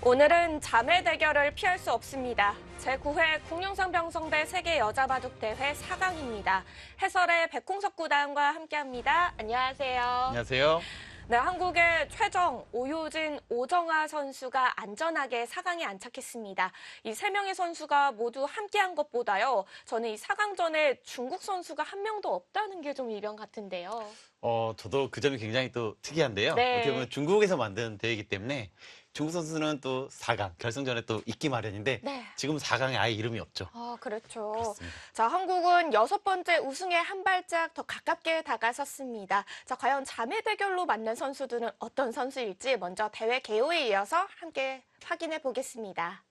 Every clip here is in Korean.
오늘은 자매 대결을 피할 수 없습니다. 제9회 국룡상병성배 세계 여자바둑대회 4강입니다. 해설의 백홍석 구단과 함께합니다. 안녕하세요. 안녕하세요. 네, 한국의 최정, 오효진, 오정아 선수가 안전하게 4강에 안착했습니다. 이 세 명의 선수가 모두 함께한 것보다요. 저는 이 4강전에 중국 선수가 한 명도 없다는 게 좀 이변 같은데요. 저도 그 점이 굉장히 또 특이한데요. 네. 어떻게 보면 중국에서 만든 대회이기 때문에 중국 선수는 또 4강, 결승전에 또 있기 마련인데 네. 지금 4강에 아예 이름이 없죠. 그렇죠. 그렇습니다. 자, 한국은 6번째 우승에 한 발짝 더 가깝게 다가섰습니다. 자, 과연 자매 대결로 만난 선수들은 어떤 선수일지 먼저 대회 개요에 이어서 함께 확인해 보겠습니다.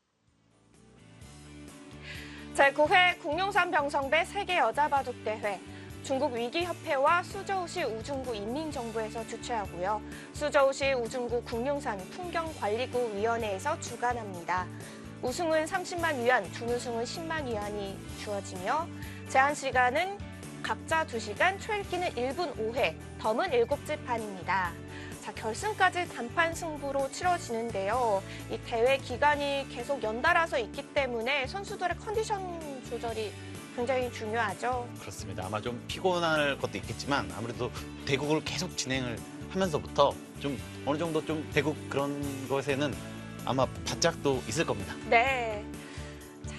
제9회 국룡산병성배 세계 여자바둑대회. 중국 위기협회와 수저우시 우중구 인민정부에서 주최하고요. 수저우시 우중구 국룡산 풍경관리구위원회에서 주관합니다. 우승은 30만 위안, 준우승은 10만 위안이 주어지며 제한 시간은 각자 2시간, 초읽기는 1분 5회, 덤은 7집 반입니다. 자, 결승까지 단판 승부로 치러지는데요. 이 대회 기간이 계속 연달아서 있기 때문에 선수들의 컨디션 조절이 굉장히 중요하죠. 그렇습니다. 아마 좀 피곤할 것도 있겠지만 아무래도 대국을 계속 진행을 하면서부터 좀 어느 정도 좀 대국 그런 것에는 아마 바짝도 있을 겁니다. 네. 자,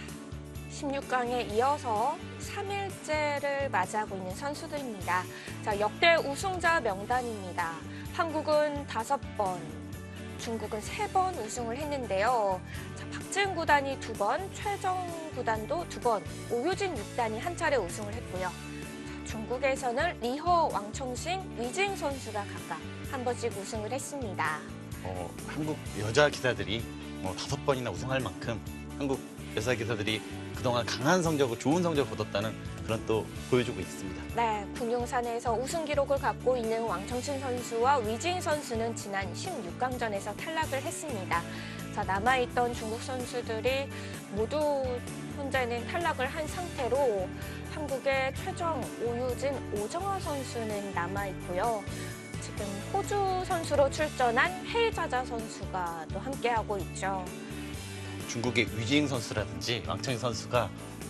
16강에 이어서 3일째를 맞이하고 있는 선수들입니다. 자, 역대 우승자 명단입니다. 한국은 5번, 중국은 3번 우승을 했는데요. 자, 박지은 구단이 2번, 최정 구단도 2번, 오효진 6단이 한 차례 우승을 했고요. 자, 중국에서는 리허, 왕청신, 위징 선수가 각각 한 번씩 우승을 했습니다. 한국 여자 기사들이 5번이나 우승할 만큼 한국 여자 기사들이 그동안 강한 성적을 좋은 성적을 거뒀다는 그런 또 보여주고 있습니다. 네, 국룡산에서 우승 기록을 갖고 있는 왕청신 선수와 위징 선수는 지난 16강전에서 탈락을 했습니다. 자, 남아있던 중국 선수들이 모두 현재는 탈락을 한 상태로 한국의 최정, 오효진, 오정아 선수는 남아있고요. 지금 호주 선수로 출전한 헤이자자 선수가 또 함께하고 있죠. 중국의 위징 선수라든지 왕청희 선수가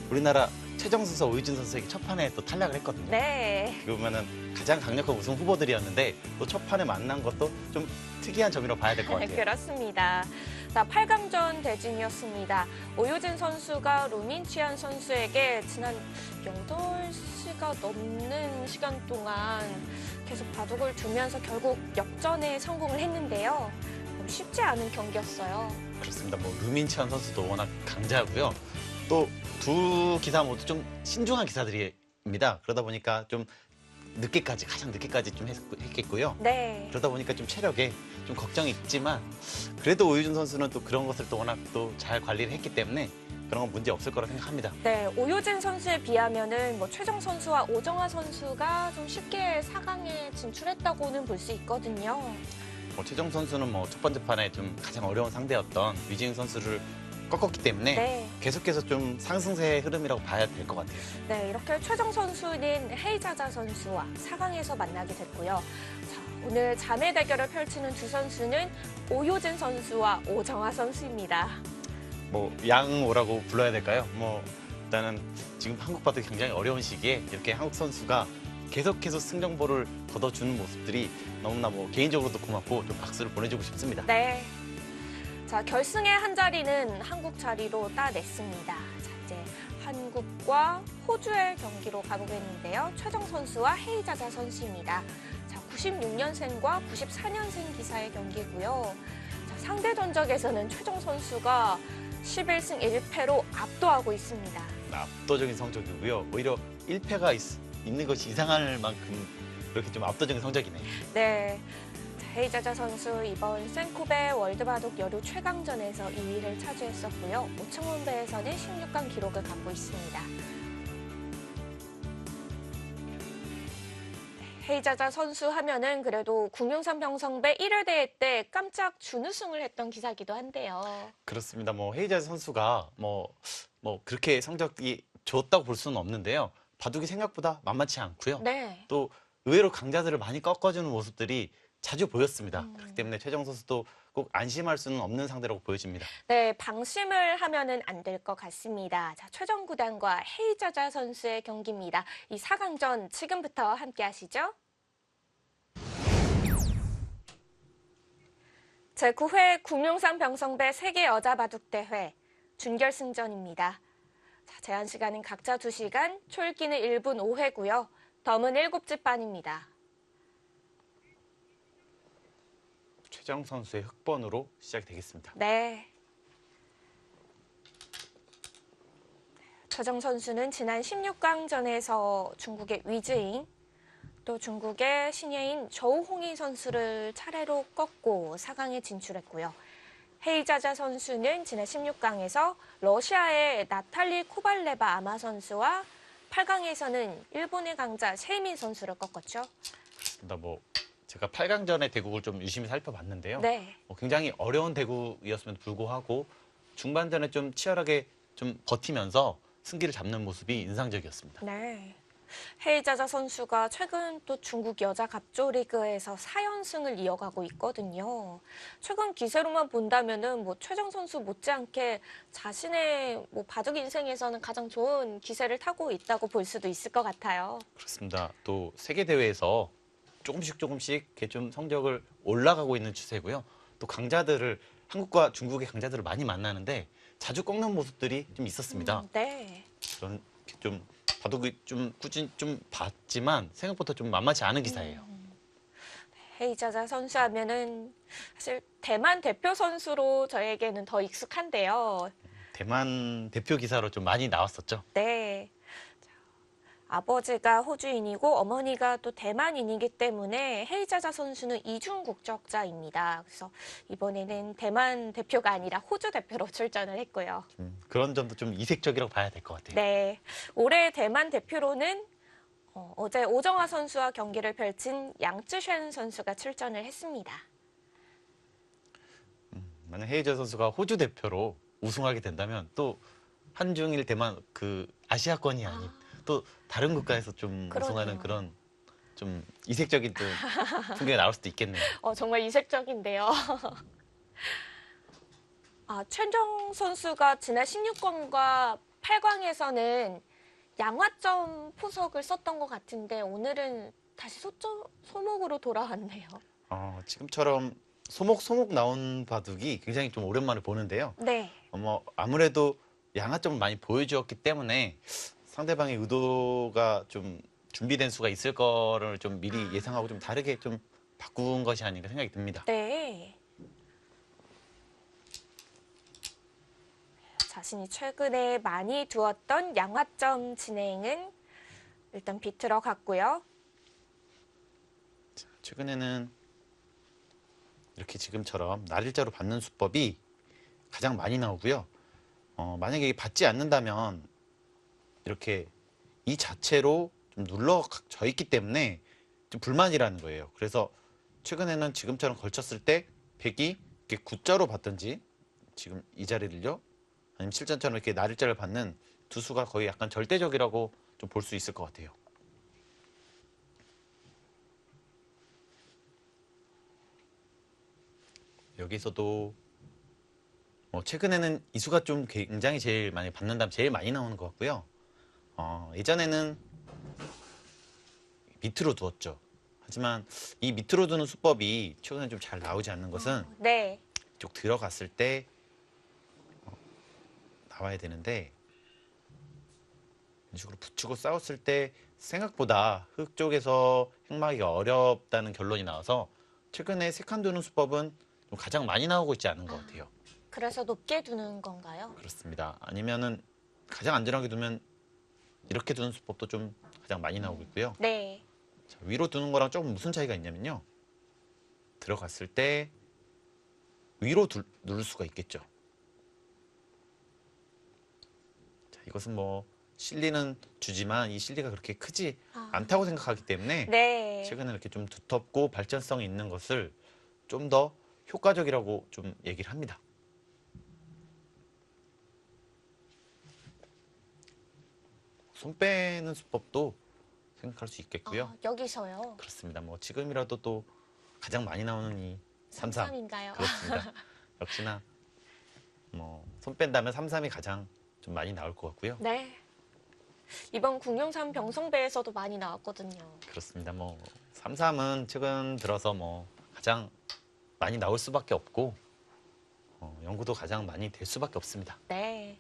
우리나라 최정 선수, 오유진 선수에게 첫 판에 또 탈락을 했거든요. 네. 어떻게 보면은 가장 강력한 우승 후보들이었는데 또 첫 판에 만난 것도 좀 특이한 점이라고 봐야 될 것 같아요. 그렇습니다. 자, 8강전 대진이었습니다. 오효진 선수가 루민치안 선수에게 지난 8시가 넘는 시간 동안 계속 바둑을 두면서 결국 역전에 성공을 했는데요. 쉽지 않은 경기였어요. 그렇습니다. 루민치안 선수도 워낙 강자고요. 또 두 기사 모두 좀 신중한 기사들입니다. 그러다 보니까 좀 늦게까지, 가장 늦게까지 좀 했겠고요. 네. 그러다 보니까 좀 체력에 좀 걱정이 있지만 그래도 오유진 선수는 또 그런 것을 또 워낙 또 잘 관리를 했기 때문에 그런 건 문제 없을 거라 생각합니다. 네, 오효진 선수에 비하면은 최정 선수와 오정아 선수가 좀 쉽게 4강에 진출했다고는 볼 수 있거든요. 최정 선수는 첫 번째 판에 좀 가장 어려운 상대였던 위징 선수를 꺾었기 때문에 네. 계속해서 좀 상승세의 흐름이라고 봐야 될 것 같아요. 네, 이렇게 최정 선수는 헤이자자 선수와 4강에서 만나게 됐고요. 자, 오늘 자매 대결을 펼치는 두 선수는 오효진 선수와 오정아 선수입니다. 양오라고 불러야 될까요? 일단은 지금 한국 바둑이 굉장히 어려운 시기에 이렇게 한국 선수가 계속해서 승정보를 거둬주는 모습들이 너무나 개인적으로도 고맙고 좀 박수를 보내주고 싶습니다. 네. 자, 결승의 한 자리는 한국 자리로 따냈습니다. 자, 이제 한국과 호주의 경기로 가보겠는데요. 최정 선수와 헤이자자 선수입니다. 자, 96년생과 94년생 기사의 경기고요. 자, 상대 전적에서는 최정 선수가 11승 1패로 압도하고 있습니다. 압도적인 성적이고요. 오히려 1패가 있는 것이 이상할 만큼 그렇게 좀 압도적인 성적이네요. 네. 헤이자자 선수 이번 센코베 월드바둑 여류 최강전에서 2위를 차지했었고요. 오청원배에서는 16강 기록을 갖고 있습니다. 헤이자자 선수 하면은 그래도 국룡산병성배 1회 대회 때 깜짝 준우승을 했던 기사기도 한데요. 그렇습니다. 헤이자 선수가 그렇게 성적이 좋았다고 볼 수는 없는데요. 바둑이 생각보다 만만치 않고요. 네. 또 의외로 강자들을 많이 꺾어주는 모습들이 자주 보였습니다. 그렇기 때문에 최정 선수도 꼭 안심할 수는 없는 상대라고 보여집니다. 네, 방심을 하면은 안 될 것 같습니다. 자, 최정 구단과 헤이자자 선수의 경기입니다. 이 4강전 지금부터 함께 하시죠. 제9회 구룡산 병성배 세계 여자 바둑 대회 준결승전입니다. 자, 제한 시간은 각자 2시간, 초읽기는 1분 5회고요. 덤은 7집 반입니다. 최정 선수의 흑번으로 시작이 되겠습니다. 네. 최정 선수는 지난 16강전에서 중국의 위즈잉, 또 중국의 신예인 저우홍이 선수를 차례로 꺾고 4강에 진출했고요. 헤이자자 선수는 지난 16강에서 러시아의 나탈리 코발레바 아마 선수와 8강에서는 일본의 강자 세이민 선수를 꺾었죠. 그렇습니다. 제가 8강전의 대국을 좀 유심히 살펴봤는데요. 네. 굉장히 어려운 대국이었음에도 불구하고 중반전에 좀 치열하게 좀 버티면서 승기를 잡는 모습이 인상적이었습니다. 네. 헤이자자 선수가 최근 또 중국 여자 갑조 리그에서 4연승을 이어가고 있거든요. 최근 기세로만 본다면은 최정 선수 못지않게 자신의 바둑 인생에서는 가장 좋은 기세를 타고 있다고 볼 수도 있을 것 같아요. 그렇습니다. 또 세계 대회에서 조금씩 이렇게 좀 성적을 올라가고 있는 추세고요. 또 강자들을 한국과 중국의 강자들을 많이 만나는데 자주 꺾는 모습들이 좀 있었습니다. 네. 그런 좀 바둑이 좀 꾸준히 좀 봤지만 생각보다 좀 만만치 않은 기사예요. 헤이자자 선수 하면은 사실 대만 대표 선수로 저에게는 더 익숙한데요. 대만 대표 기사로 좀 많이 나왔었죠. 네. 자, 아버지가 호주인이고 어머니가 또 대만인이기 때문에 헤이자자 선수는 이중 국적자입니다. 그래서 이번에는 대만 대표가 아니라 호주 대표로 출전을 했고요. 그런 점도 좀 이색적이라고 봐야 될 것 같아요. 네. 올해 대만 대표로는 어제 오정화 선수와 경기를 펼친 양쯔쉔 선수가 출전을 했습니다. 만약 헤이저 선수가 호주 대표로 우승하게 된다면 또 한중일 대만 아시아권이 아닌 또 다른 국가에서 좀 그러네요. 우승하는 그런 좀 이색적인 또 풍경이 나올 수도 있겠네요. 정말 이색적인데요. 최정 선수가 지난 16강과 8강에서는 양화점 포석을 썼던 것 같은데 오늘은 다시 소목으로 돌아왔네요. 지금처럼 소목 나온 바둑이 굉장히 좀 오랜만에 보는데요. 네. 아무래도 양화점을 많이 보여주었기 때문에 상대방의 의도가 좀 준비된 수가 있을 거를 좀 미리 예상하고 좀 다르게 좀 바꾼 것이 아닌가 생각이 듭니다. 네. 자신이 최근에 많이 두었던 양화점 진행은 일단 비틀어 갔고요. 최근에는 이렇게 지금처럼 날일자로 받는 수법이 가장 많이 나오고요. 만약에 이게 받지 않는다면 이렇게 이 자체로 좀 눌러져 있기 때문에 좀 불만이라는 거예요. 그래서 최근에는 지금처럼 걸쳤을 때 백이 이렇게 구자로 받든지 지금 이 자리를요. 아니면 실전처럼 이렇게 날일자를 받는 두 수가 거의 약간 절대적이라고 좀 볼 수 있을 것 같아요. 여기서도 최근에는 이 수가 좀 굉장히 제일 많이 받는다면 제일 많이 나오는 것 같고요. 예전에는 밑으로 두었죠. 하지만 이 밑으로 두는 수법이 최근에 좀 잘 나오지 않는 것은 네. 이쪽 들어갔을 때 나와야 되는데 이런 식으로 붙이고 싸웠을 때 생각보다 흙 쪽에서 행막이가 어렵다는 결론이 나와서 최근에 세 칸 두는 수법은 좀 가장 많이 나오고 있지 않은 것 같아요. 그래서 높게 두는 건가요? 그렇습니다. 아니면은 가장 안전하게 두면 이렇게 두는 수법도 좀 가장 많이 나오고 있고요. 네. 자, 위로 두는 거랑 조금 무슨 차이가 있냐면요. 들어갔을 때 위로 누를 수가 있겠죠. 자, 이것은 실리는 주지만 이 실리가 그렇게 크지 않다고 생각하기 때문에 네. 최근에 이렇게 좀 두텁고 발전성이 있는 것을 좀 더 효과적이라고 좀 얘기를 합니다. 손 빼는 수법도 생각할 수 있겠고요. 여기서요? 그렇습니다. 지금이라도 또 가장 많이 나오는 이 3-3. 3-3인가요? 그렇습니다. 역시나 뭐 손 뺀다면 3-3이 가장 좀 많이 나올 것 같고요. 네. 이번 국영삼 병성배에서도 많이 나왔거든요. 그렇습니다. 뭐 3-3은 최근 들어서 뭐 가장 많이 나올 수밖에 없고 연구도 가장 많이 될 수밖에 없습니다. 네.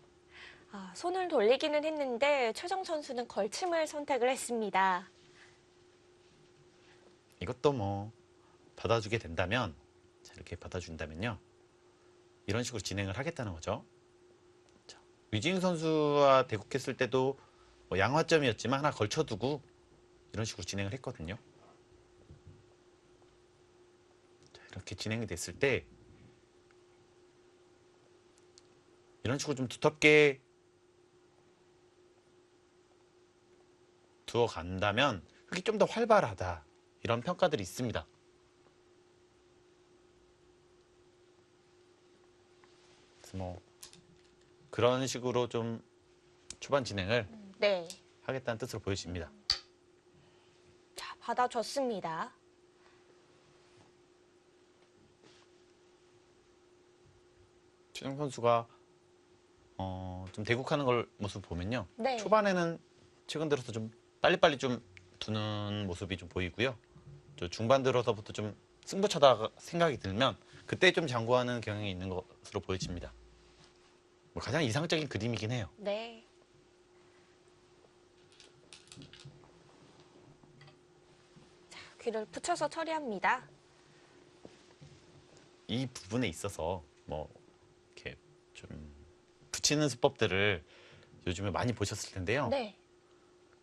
손을 돌리기는 했는데 최정 선수는 걸침을 선택을 했습니다. 이것도 뭐 받아주게 된다면 자, 이렇게 받아준다면요. 이런 식으로 진행을 하겠다는 거죠. 자, 유진 선수와 대국했을 때도 뭐 양화점이었지만 하나 걸쳐두고 이런 식으로 진행을 했거든요. 자, 이렇게 진행이 됐을 때 이런 식으로 좀 두텁게 두어 간다면 흙이 좀 더 활발하다 이런 평가들이 있습니다. 그래서 뭐 그런 식으로 좀 초반 진행을 네. 하겠다는 뜻으로 보여집니다. 자, 받아줬습니다. 최정 선수가 좀 대국하는 걸 모습 보면요. 네. 초반에는 최근 들어서 좀 빨리빨리 좀 두는 모습이 좀 보이고요. 저 중반 들어서부터 좀 승부차다 생각이 들면 그때 좀 장구하는 경향이 있는 것으로 보여집니다. 뭐 가장 이상적인 그림이긴 해요. 네. 자, 귀를 붙여서 처리합니다. 이 부분에 있어서 뭐 이렇게 좀 붙이는 수법들을 요즘에 많이 보셨을 텐데요. 네.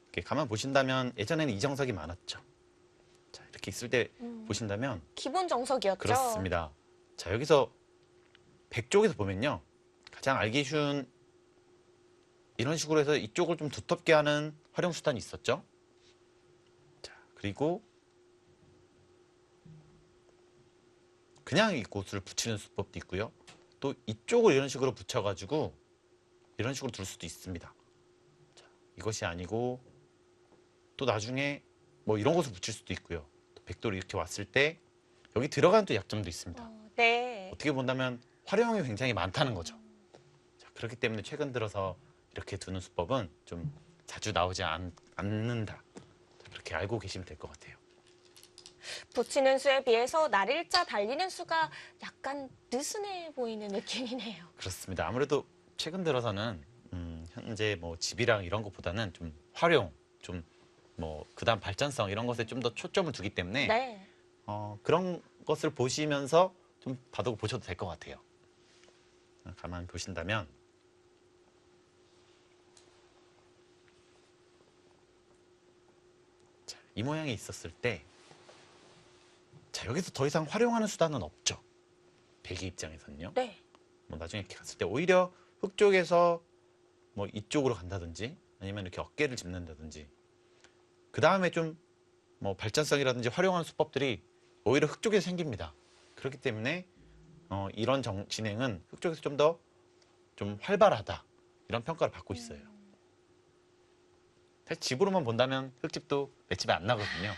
이렇게 가만 보신다면 예전에는 이정석이 많았죠. 자, 이렇게 있을 때 보신다면 기본 정석이었죠. 그렇습니다. 자, 여기서 백쪽에서 보면요. 가장 알기 쉬운 이런 식으로 해서 이쪽을 좀 두텁게 하는 활용 수단이 있었죠. 자, 그리고 그냥 이 곳을 붙이는 수법도 있고요. 또 이쪽을 이런 식으로 붙여가지고 이런 식으로 둘 수도 있습니다. 자, 이것이 아니고 또 나중에 뭐 이런 곳을 붙일 수도 있고요. 또 백도로 이렇게 왔을 때 여기 들어가는 또 약점도 있습니다. 네. 어떻게 본다면 활용이 굉장히 많다는 거죠. 자, 그렇기 때문에 최근 들어서 이렇게 두는 수법은 좀 자주 나오지 않는다. 그렇게 알고 계시면 될 것 같아요. 붙이는 수에 비해서 날일자 달리는 수가 약간 느슨해 보이는 느낌이네요. 그렇습니다. 아무래도 최근 들어서는 현재 뭐 집이랑 이런 것보다는 좀 활용, 좀 뭐 그다음 발전성 이런 것에 좀 더 초점을 두기 때문에 네. 그런 것을 보시면서 좀 바둑을 보셔도 될 것 같아요. 가만 보신다면 자, 이 모양이 있었을 때 자, 여기서 더 이상 활용하는 수단은 없죠. 백이 입장에서는요. 네. 뭐 나중에 이렇게 갔을 때 오히려 흙 쪽에서 뭐 이쪽으로 간다든지 아니면 이렇게 어깨를 짚는다든지 그 다음에 좀 뭐 발전성이라든지 활용하는 수법들이 오히려 흙 쪽에서 생깁니다. 그렇기 때문에 이런 진행은 흙 쪽에서 좀 더 좀 활발하다 이런 평가를 받고 있어요. 사실 집으로만 본다면 흙집도 맷집이 안 나거든요.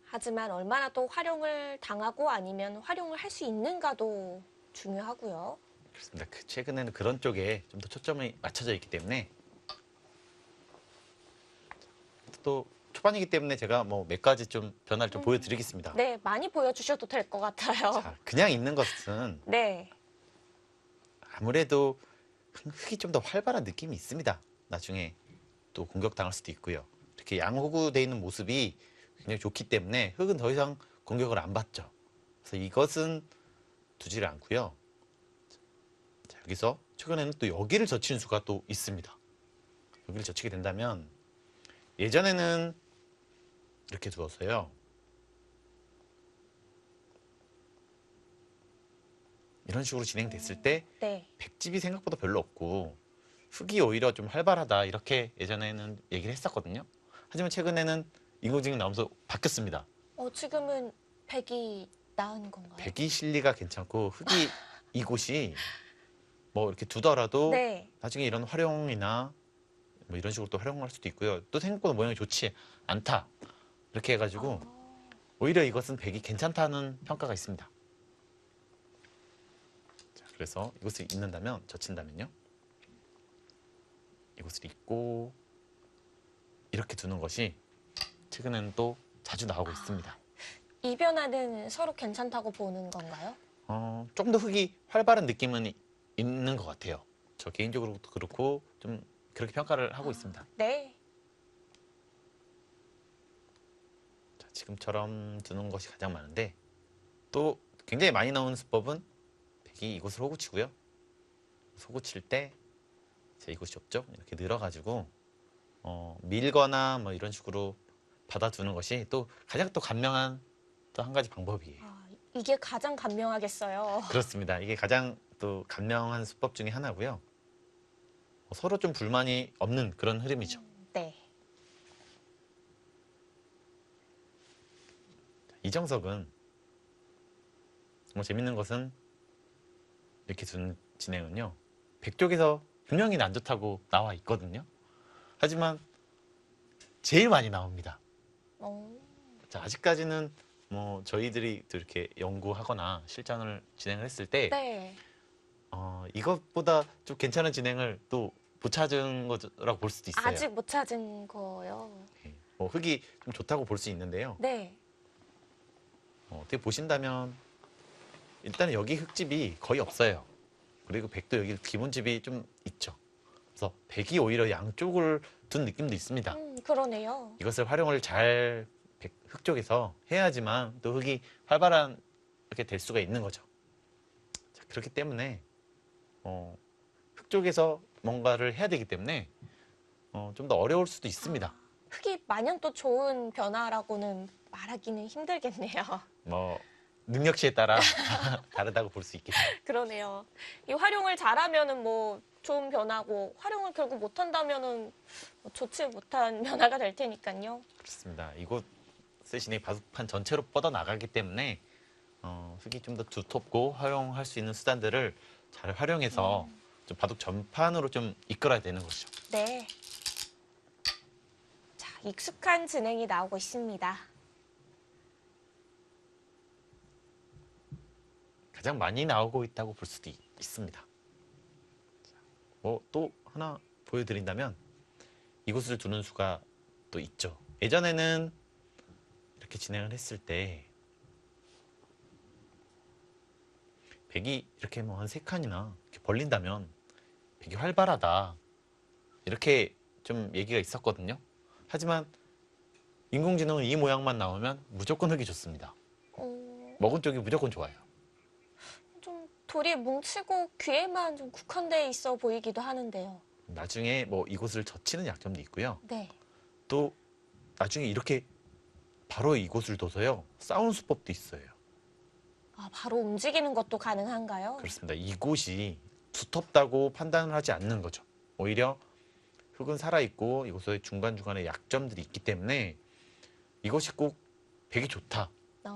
하지만 얼마나 또 활용을 당하고 아니면 활용을 할 수 있는가도 중요하고요. 그렇습니다. 최근에는 그런 쪽에 좀 더 초점이 맞춰져 있기 때문에 또 초반이기 때문에 제가 뭐 몇 가지 좀 변화를 좀 보여드리겠습니다. 네, 많이 보여주셔도 될 것 같아요. 자, 그냥 있는 것은 네. 아무래도 흙이 좀 더 활발한 느낌이 있습니다. 나중에 또 공격당할 수도 있고요. 이렇게 양호구되어 있는 모습이 굉장히 좋기 때문에 흙은 더 이상 공격을 안 받죠. 그래서 이것은 두지를 않고요. 자, 여기서 최근에는 또 여기를 젖히는 수가 또 있습니다. 여기를 젖히게 된다면 예전에는 이렇게 두었어요. 이런 식으로 진행됐을 때 네. 백집이 생각보다 별로 없고 흙이 오히려 좀 활발하다 이렇게 예전에는 얘기를 했었거든요. 하지만 최근에는 인공지능 나오면서 바뀌었습니다. 지금은 백이 나은 건가요? 백이 실리가 괜찮고 흙이 이곳이 뭐 이렇게 두더라도 네. 나중에 이런 활용이나 뭐 이런 식으로 또 활용할 수도 있고요. 또 생각보다 모양이 좋지 않다. 이렇게 해가지고 오히려 이것은 백이 괜찮다는 평가가 있습니다. 자, 그래서 이것을 잇는다면, 젖힌다면요. 이것을 잇고 이렇게 두는 것이 최근에는 또 자주 나오고 있습니다. 이 변화는 서로 괜찮다고 보는 건가요? 조금 더 흙이 활발한 느낌은 있는 것 같아요. 저 개인적으로도 그렇고 좀 그렇게 평가를 하고 있습니다. 네. 자, 지금처럼 두는 것이 가장 많은데 또 굉장히 많이 나오는 수법은 백이 이곳을 호구치고요. 호구칠 때 이곳이 좁죠? 이렇게 늘어가지고 밀거나 뭐 이런 식으로 받아두는 것이 또 가장 또 간명한 또 한 가지 방법이에요. 이게 가장 간명하겠어요. 그렇습니다. 이게 가장 또 간명한 수법 중에 하나고요. 서로 좀 불만이 없는 그런 흐름이죠. 네. 이정석은 정말 재밌는 것은 이렇게 두는 진행은요. 백쪽에서 분명히 안 좋다고 나와 있거든요. 하지만 제일 많이 나옵니다. 자, 아직까지는 뭐 저희들이 또 이렇게 연구하거나 실전을 진행을 했을 때 네. 이것보다 좀 괜찮은 진행을 또 못 찾은 거라고 볼 수도 있어요. 아직 못 찾은 거요. 흙이 좀 좋다고 볼 수 있는데요. 네. 어떻게 보신다면 일단은 여기 흙집이 거의 없어요. 그리고 백도 여기 기본집이 좀 있죠. 그래서 백이 오히려 양쪽을 둔 느낌도 있습니다. 그러네요. 이것을 활용을 잘 흙 쪽에서 해야지만 또 흙이 활발하게 될 수가 있는 거죠. 자, 그렇기 때문에 흙 쪽에서 뭔가를 해야 되기 때문에 좀 더 어려울 수도 있습니다. 흙이 마냥 또 좋은 변화라고는 말하기는 힘들겠네요. 뭐 능력치에 따라 다르다고 볼 수 있겠죠. 그러네요. 이 활용을 잘하면은 뭐 좋은 변화고 활용을 결국 못한다면은 뭐 좋지 못한 변화가 될 테니까요. 그렇습니다. 이곳의 진행이 바둑판 전체로 뻗어 나가기 때문에 흙이 좀 더 두텁고 활용할 수 있는 수단들을 잘 활용해서 좀 바둑 전판으로 좀 이끌어야 되는 것이죠. 네. 자, 익숙한 진행이 나오고 있습니다. 가장 많이 나오고 있다고 볼 수도 있습니다. 뭐 또 하나 보여드린다면 이곳을 두는 수가 또 있죠. 예전에는 이렇게 진행을 했을 때 백이 이렇게 뭐 한 3칸이나 이렇게 벌린다면 백이 활발하다 이렇게 좀 얘기가 있었거든요. 하지만 인공지능은 이 모양만 나오면 무조건 흙이 좋습니다. 먹은 쪽이 무조건 좋아요. 좀 돌이 뭉치고 귀에만 좀 국한돼 있어 보이기도 하는데요. 나중에 뭐 이곳을 젖히는 약점도 있고요. 네. 또 나중에 이렇게 바로 이곳을 둬서요. 싸우는 수법도 있어요. 바로 움직이는 것도 가능한가요? 그렇습니다. 이곳이 두텁다고 판단을 하지 않는 거죠. 오히려 흙은 살아있고 이곳에 중간중간에 약점들이 있기 때문에 이것이 꼭 백이 좋다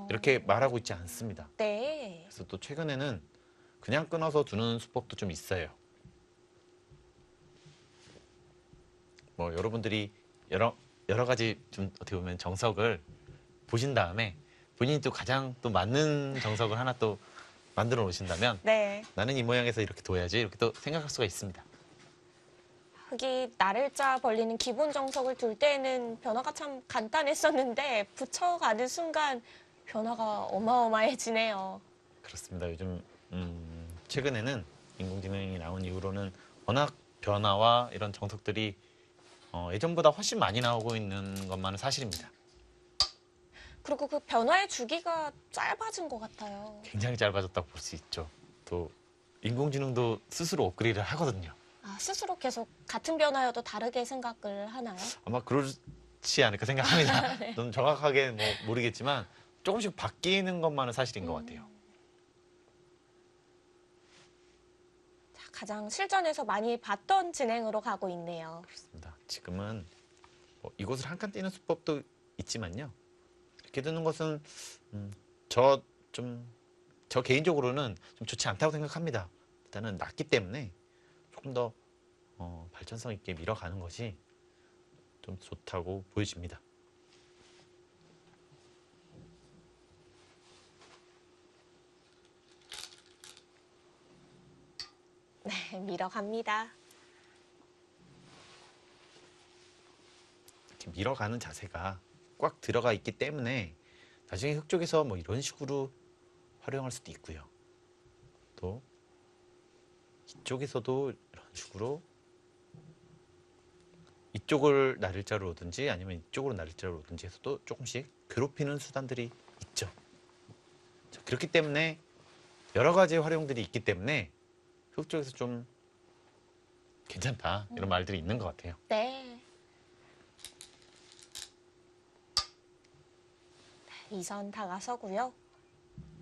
이렇게 말하고 있지 않습니다. 네. 그래서 또 최근에는 그냥 끊어서 두는 수법도 좀 있어요. 뭐 여러분들이 여러 가지 좀 어떻게 보면 정석을 보신 다음에 본인이 또 가장 또 맞는 정석을 하나 또 만들어 놓으신다면 네. 나는 이 모양에서 이렇게 둬야지 이렇게 또 생각할 수가 있습니다. 흙이 나를자 벌리는 기본 정석을 둘 때는 변화가 참 간단했었는데 붙여가는 순간 변화가 어마어마해지네요. 그렇습니다. 요즘 최근에는 인공지능이 나온 이후로는 워낙 변화와 이런 정석들이 예전보다 훨씬 많이 나오고 있는 것만은 사실입니다. 그리고 그 변화의 주기가 짧아진 것 같아요. 굉장히 짧아졌다고 볼 수 있죠. 또 인공지능도 스스로 업그레이드를 하거든요. 스스로 계속 같은 변화여도 다르게 생각을 하나요? 아마 그렇지 않을까 생각합니다. 네. 좀 정확하게 뭐 모르겠지만 조금씩 바뀌는 것만은 사실인 것 같아요. 자, 가장 실전에서 많이 봤던 진행으로 가고 있네요. 그렇습니다. 지금은 뭐 이곳을 한 칸 띄는 수법도 있지만요. 이렇게 두는 것은 저 개인적으로는 좀 좋지 않다고 생각합니다. 일단은 낮기 때문에 조금 더 발전성 있게 밀어가는 것이 좀 좋다고 보여집니다. 네, 밀어갑니다. 이렇게 밀어가는 자세가 꽉 들어가 있기 때문에 나중에 흙 쪽에서 뭐 이런 식으로 활용할 수도 있고요. 또 이쪽에서도 이런 식으로 이쪽을 나릴자로 오든지 아니면 이쪽으로 나릴자로 오든지 해서도 조금씩 괴롭히는 수단들이 있죠. 자, 그렇기 때문에 여러 가지 활용들이 있기 때문에 흙 쪽에서 좀 괜찮다 이런 말들이 있는 것 같아요. 네. 2선 다가서고요.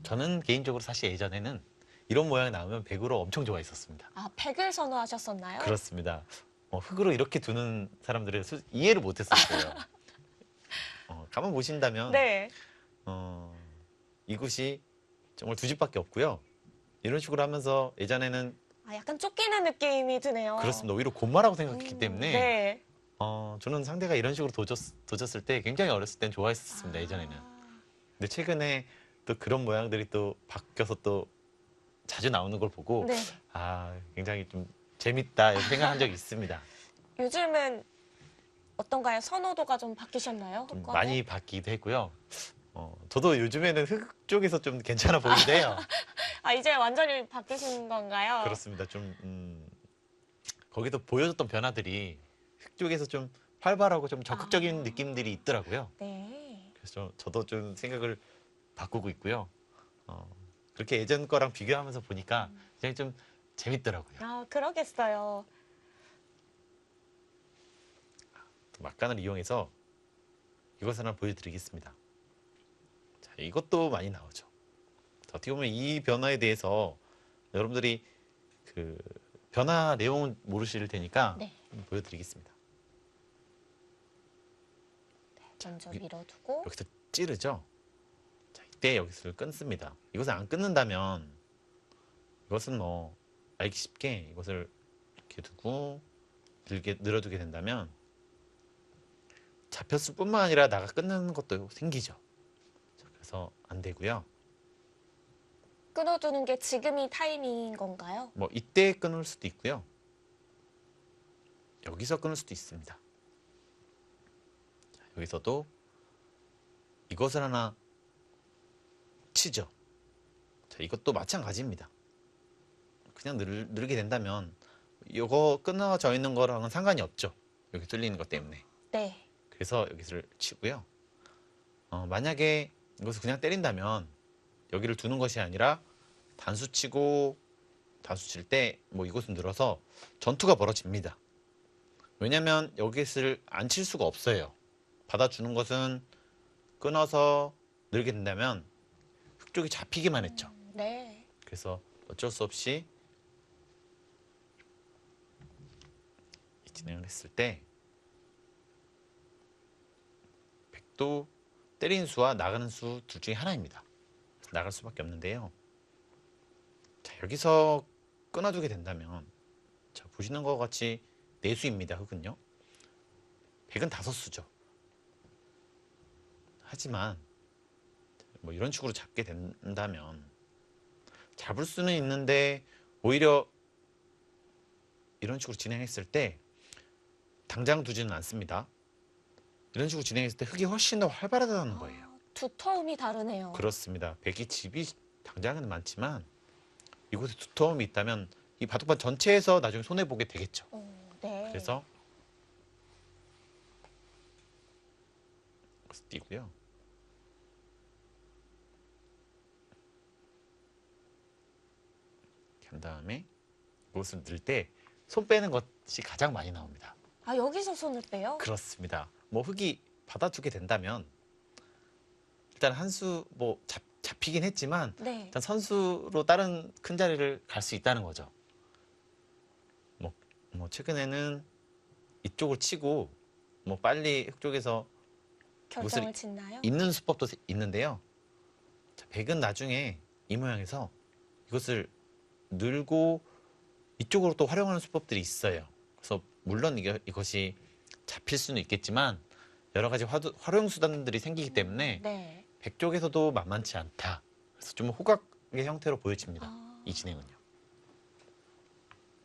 저는 개인적으로 사실 예전에는 이런 모양이 나오면 백으로 엄청 좋아했었습니다. 아, 백을 선호하셨었나요? 그렇습니다. 흙으로 이렇게 두는 사람들을 이해를 못했었어요. 가만 보신다면 네. 이곳이 정말 두 집밖에 없고요. 이런 식으로 하면서 예전에는 아, 약간 쫓기는 느낌이 드네요. 그렇습니다. 오히려 곤마라고 생각했기 때문에 네. 저는 상대가 이런 식으로 도졌을 때 굉장히 어렸을 땐 좋아했었습니다. 아. 예전에는. 근데 최근에 또 그런 모양들이 또 바뀌어서 또 자주 나오는 걸 보고 네. 굉장히 좀 재밌다 이렇게 생각한 적이 있습니다. 요즘은 어떤가요? 선호도가 좀 바뀌셨나요? 좀 흙과는? 많이 바뀌기도 했고요. 저도 요즘에는 흙 쪽에서 좀 괜찮아 보이는데요. 아, 이제 완전히 바뀌신 건가요? 그렇습니다. 좀 거기서 보여줬던 변화들이 흙 쪽에서 좀 활발하고 좀 적극적인 느낌들이 있더라고요. 네. 그래서 저도 좀 생각을 바꾸고 있고요. 그렇게 예전 거랑 비교하면서 보니까 굉장히 좀 재밌더라고요. 아, 그러겠어요. 또 막간을 이용해서 이것을 하나 보여드리겠습니다. 자, 이것도 많이 나오죠. 자, 어떻게 보면 이 변화에 대해서 여러분들이 그 변화 내용은 모르실 테니까 네. 한번 보여드리겠습니다. 먼저 여기- 밀어두고. 여기서 찌르죠. 자, 이때 여기서 끊습니다. 이것을 안 끊는다면 이것은 뭐 알기 쉽게 이것을 이렇게 두고 늘어두게 된다면 잡혔을 뿐만 아니라 나가 끊는 것도 생기죠. 자, 그래서 안 되고요. 끊어두는 게 지금이 타이밍인 건가요? 뭐 이때 끊을 수도 있고요. 여기서 끊을 수도 있습니다. 자, 여기서도 이것을 하나 치죠. 자, 이것도 마찬가지입니다. 그냥 누르게 된다면 이거 끊어져 있는 거랑은 상관이 없죠. 여기 뚫리는 것 때문에. 네. 그래서 여기를 치고요. 만약에 이것을 그냥 때린다면 여기를 두는 것이 아니라 단수 치고 단수 칠 때 뭐 이것을 늘어서 전투가 벌어집니다. 왜냐면 여기를 안 칠 수가 없어요. 받아주는 것은 끊어서 늘게 된다면 흙 쪽이 잡히기만 했죠. 네. 그래서 어쩔 수 없이 이 진행을 했을 때 백도 때리는 수와 나가는 수 둘 중에 하나입니다. 나갈 수밖에 없는데요. 자, 여기서 끊어두게 된다면 자, 보시는 것 같이 내수입니다. 흙은요. 백은 5수죠. 하지만 뭐 이런 식으로 잡게 된다면 잡을 수는 있는데 오히려 이런 식으로 진행했을 때 당장 두지는 않습니다. 이런 식으로 진행했을 때 흙이 훨씬 더 활발하다는 거예요. 두터움이 다르네요. 그렇습니다. 백이 집이 당장은 많지만 이곳에 두터움이 있다면 이 바둑판 전체에서 나중에 손해보게 되겠죠. 네. 그래서 띄고요. 한 다음에 이것을 넣을 때 손 빼는 것이 가장 많이 나옵니다. 아, 여기서 손을 빼요? 그렇습니다. 뭐 흙이 받아주게 된다면 일단 한 수 뭐 잡히긴 했지만 네. 일단 선수로 다른 큰 자리를 갈 수 있다는 거죠. 뭐 최근에는 이쪽을 치고 뭐 빨리 흙 쪽에서 결정을 짓나요? 입는 수법도 있는데요. 자, 백은 나중에 이 모양에서 이것을 늘고 이쪽으로 또 활용하는 수법들이 있어요. 그래서 물론 이것이 잡힐 수는 있겠지만 여러 가지 활용 수단들이 생기기 때문에 네. 백 쪽에서도 만만치 않다. 그래서 좀 호각의 형태로 보여집니다. 아. 이 진행은요.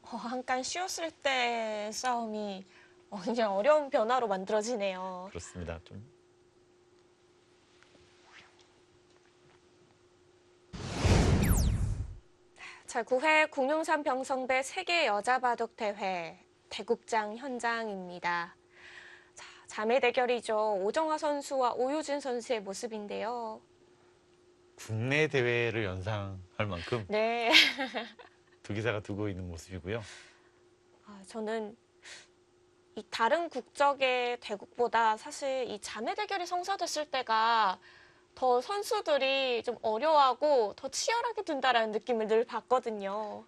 잠깐 쉬었을 때 싸움이 굉장히 어려운 변화로 만들어지네요. 그렇습니다. 좀 자, 9회 국룡산 병성배 세계 여자 바둑 대회 대국장 현장입니다. 자, 자매 대결이죠. 오정화 선수와 오유진 선수의 모습인데요. 국내 대회를 연상할 만큼 네. 두 기사가 두고 있는 모습이고요. 저는 이 다른 국적의 대국보다 사실 이 자매 대결이 성사됐을 때가 더 선수들이 좀 어려워하고 더 치열하게 둔다라는 느낌을 늘 받거든요.